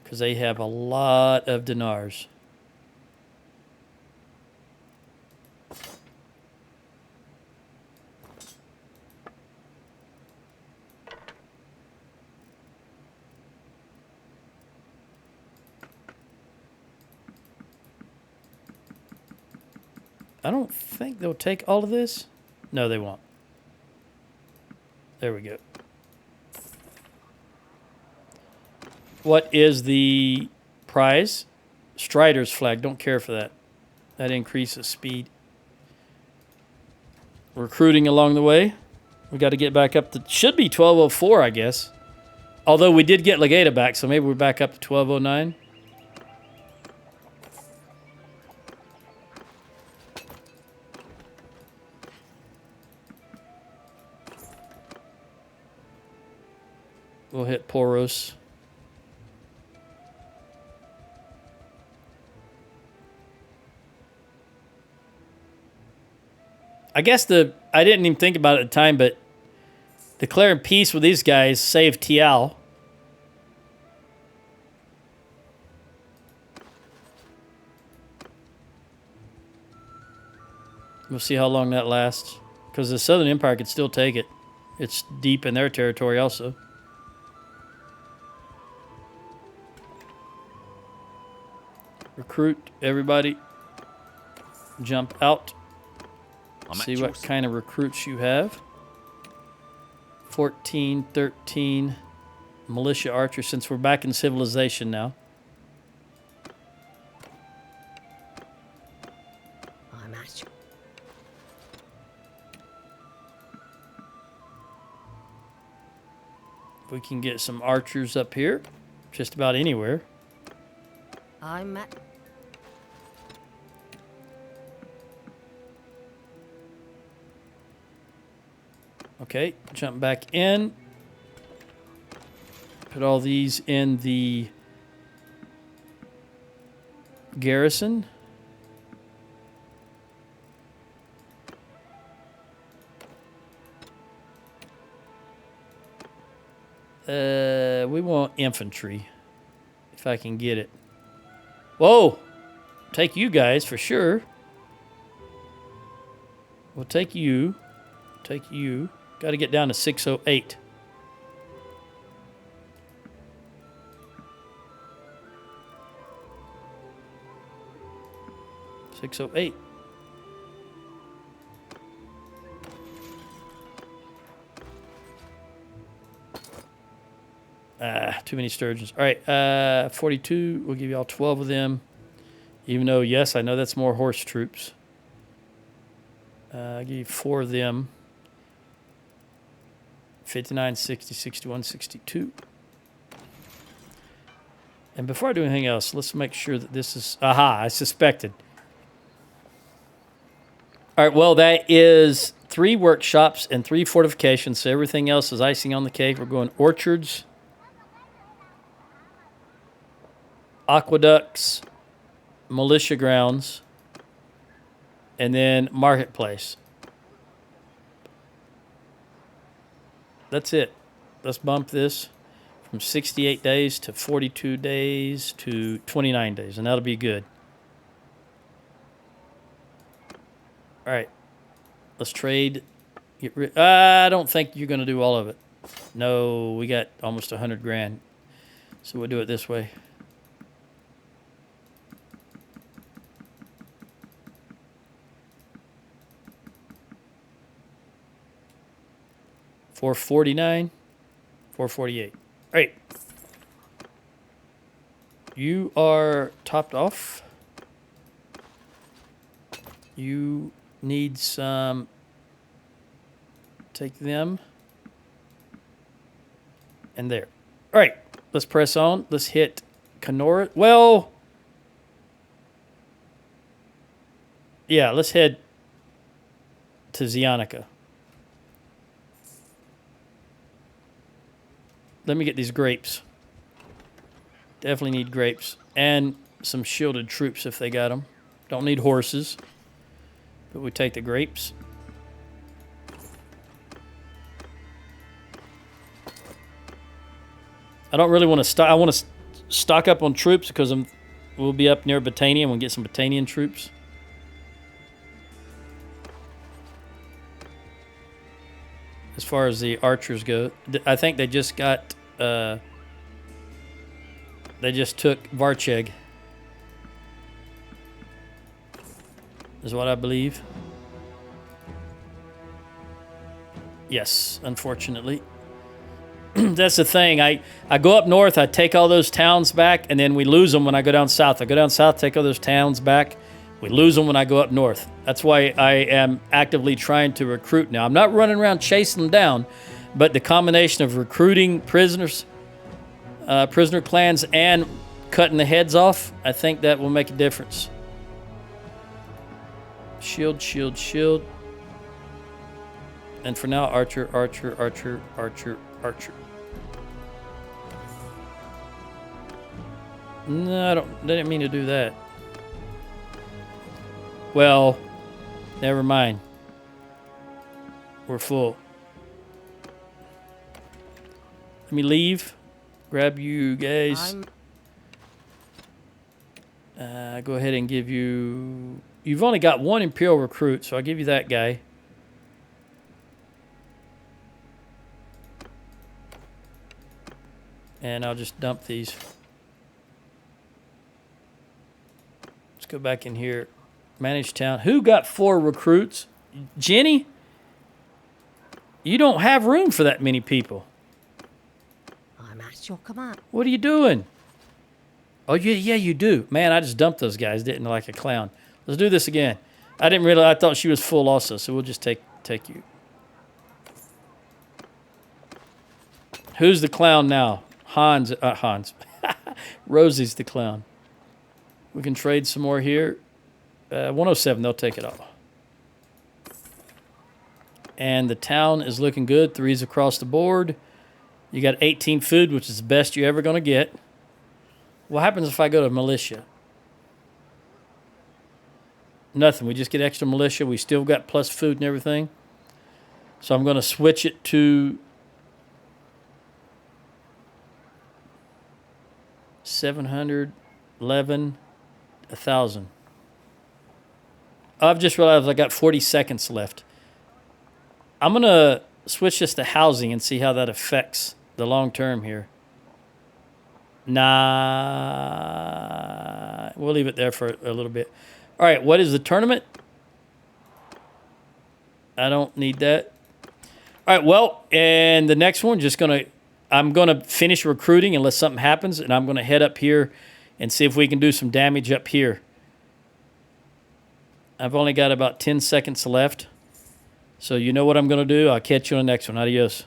Because they have a lot of dinars. I don't think they'll take all of this. No, they won't. There we go. What is the prize? Strider's flag. Don't care for that. That increases speed. Recruiting along the way. We got to get back up to... Should be 1204, I guess. Although we did get Legata back, so maybe we're back up to 1209. We'll hit Poros. I guess I didn't even think about it at the time, but declaring peace with these guys saved Tial. We'll see how long that lasts. Because the Southern Empire could still take it. It's deep in their territory also. Recruit everybody. Jump out. See what kind of recruits you have. 14, 13 militia archers, since we're back in civilization now. I'm at you. We can get some archers up here. Just about anywhere. I'm at... Okay, jump back in. Put all these in the garrison. We want infantry, if I can get it. Whoa! Take you guys for sure. We'll take you. Take you. Got to get down to 608. .608. Too many Sturgians. All right, 42. We'll give you all 12 of them. Even though, yes, I know that's more horse troops. I'll give you 4 of them. 59, 60, 61, 62. And before I do anything else, let's make sure that this is... Aha, I suspected. All right, well, that is 3 workshops and 3 fortifications, so everything else is icing on the cake. We're going orchards, aqueducts, militia grounds, and then marketplace. That's it. Let's bump this from 68 days to 42 days to 29 days, and that'll be good. All right, let's trade. I don't think you're going to do all of it. No, we got almost 100 grand. So we'll do it this way. $449, $448. All right. You are topped off. You need some. Take them. And there. All right. Let's press on. Let's hit Kenora. Well. Yeah, let's head to Zionica. Let me get these grapes. Definitely need grapes. And some shielded troops if they got them. Don't need horses. But we take the grapes. I don't really want to stock. I want to stock up on troops because we'll be up near Battania and we'll get some Battanian troops. As far as the archers go, I think they just got. They just took Varcheg. Is what I believe. Yes, unfortunately. That's the thing. I go up north, I take all those towns back, and then we lose them when I go down south. I go down south, take all those towns back. We lose them when I go up north. That's why I am actively trying to recruit now. I'm not running around chasing them down, but the combination of recruiting prisoners, prisoner clans, and cutting the heads off, I think that will make a difference. Shield, shield, shield. And for now, archer, archer, archer, archer, archer. No, I didn't mean to do that. Well, never mind. We're full. Let me leave. Grab you guys. Go ahead and give you... You've only got 1 Imperial recruit, so I'll give you that guy. And I'll just dump these. Let's go back in here. Manage town. Who got 4 recruits? Jenny? You don't have room for that many people. I'm at your command. What are you doing? Oh, yeah, you do. Man, I just dumped those guys, didn't I, like a clown. Let's do this again. I didn't realize. I thought she was full also, so we'll just take you. Who's the clown now? Hans. Rosie's the clown. We can trade some more here. 107, they'll take it all. And the town is looking good. 3s across the board. You got 18 food, which is the best you're ever going to get. What happens if I go to militia? Nothing. We just get extra militia. We still got plus food and everything. So I'm going to switch it to 700, 11, 1,000. I've just realized I got 40 seconds left. I'm going to switch this to housing and see how that affects the long term here. Nah. We'll leave it there for a little bit. All right, what is the tournament? I don't need that. All right, well, and the next one, I'm going to finish recruiting unless something happens, and I'm going to head up here and see if we can do some damage up here. I've only got about 10 seconds left. So you know what I'm going to do. I'll catch you on the next one. Adios.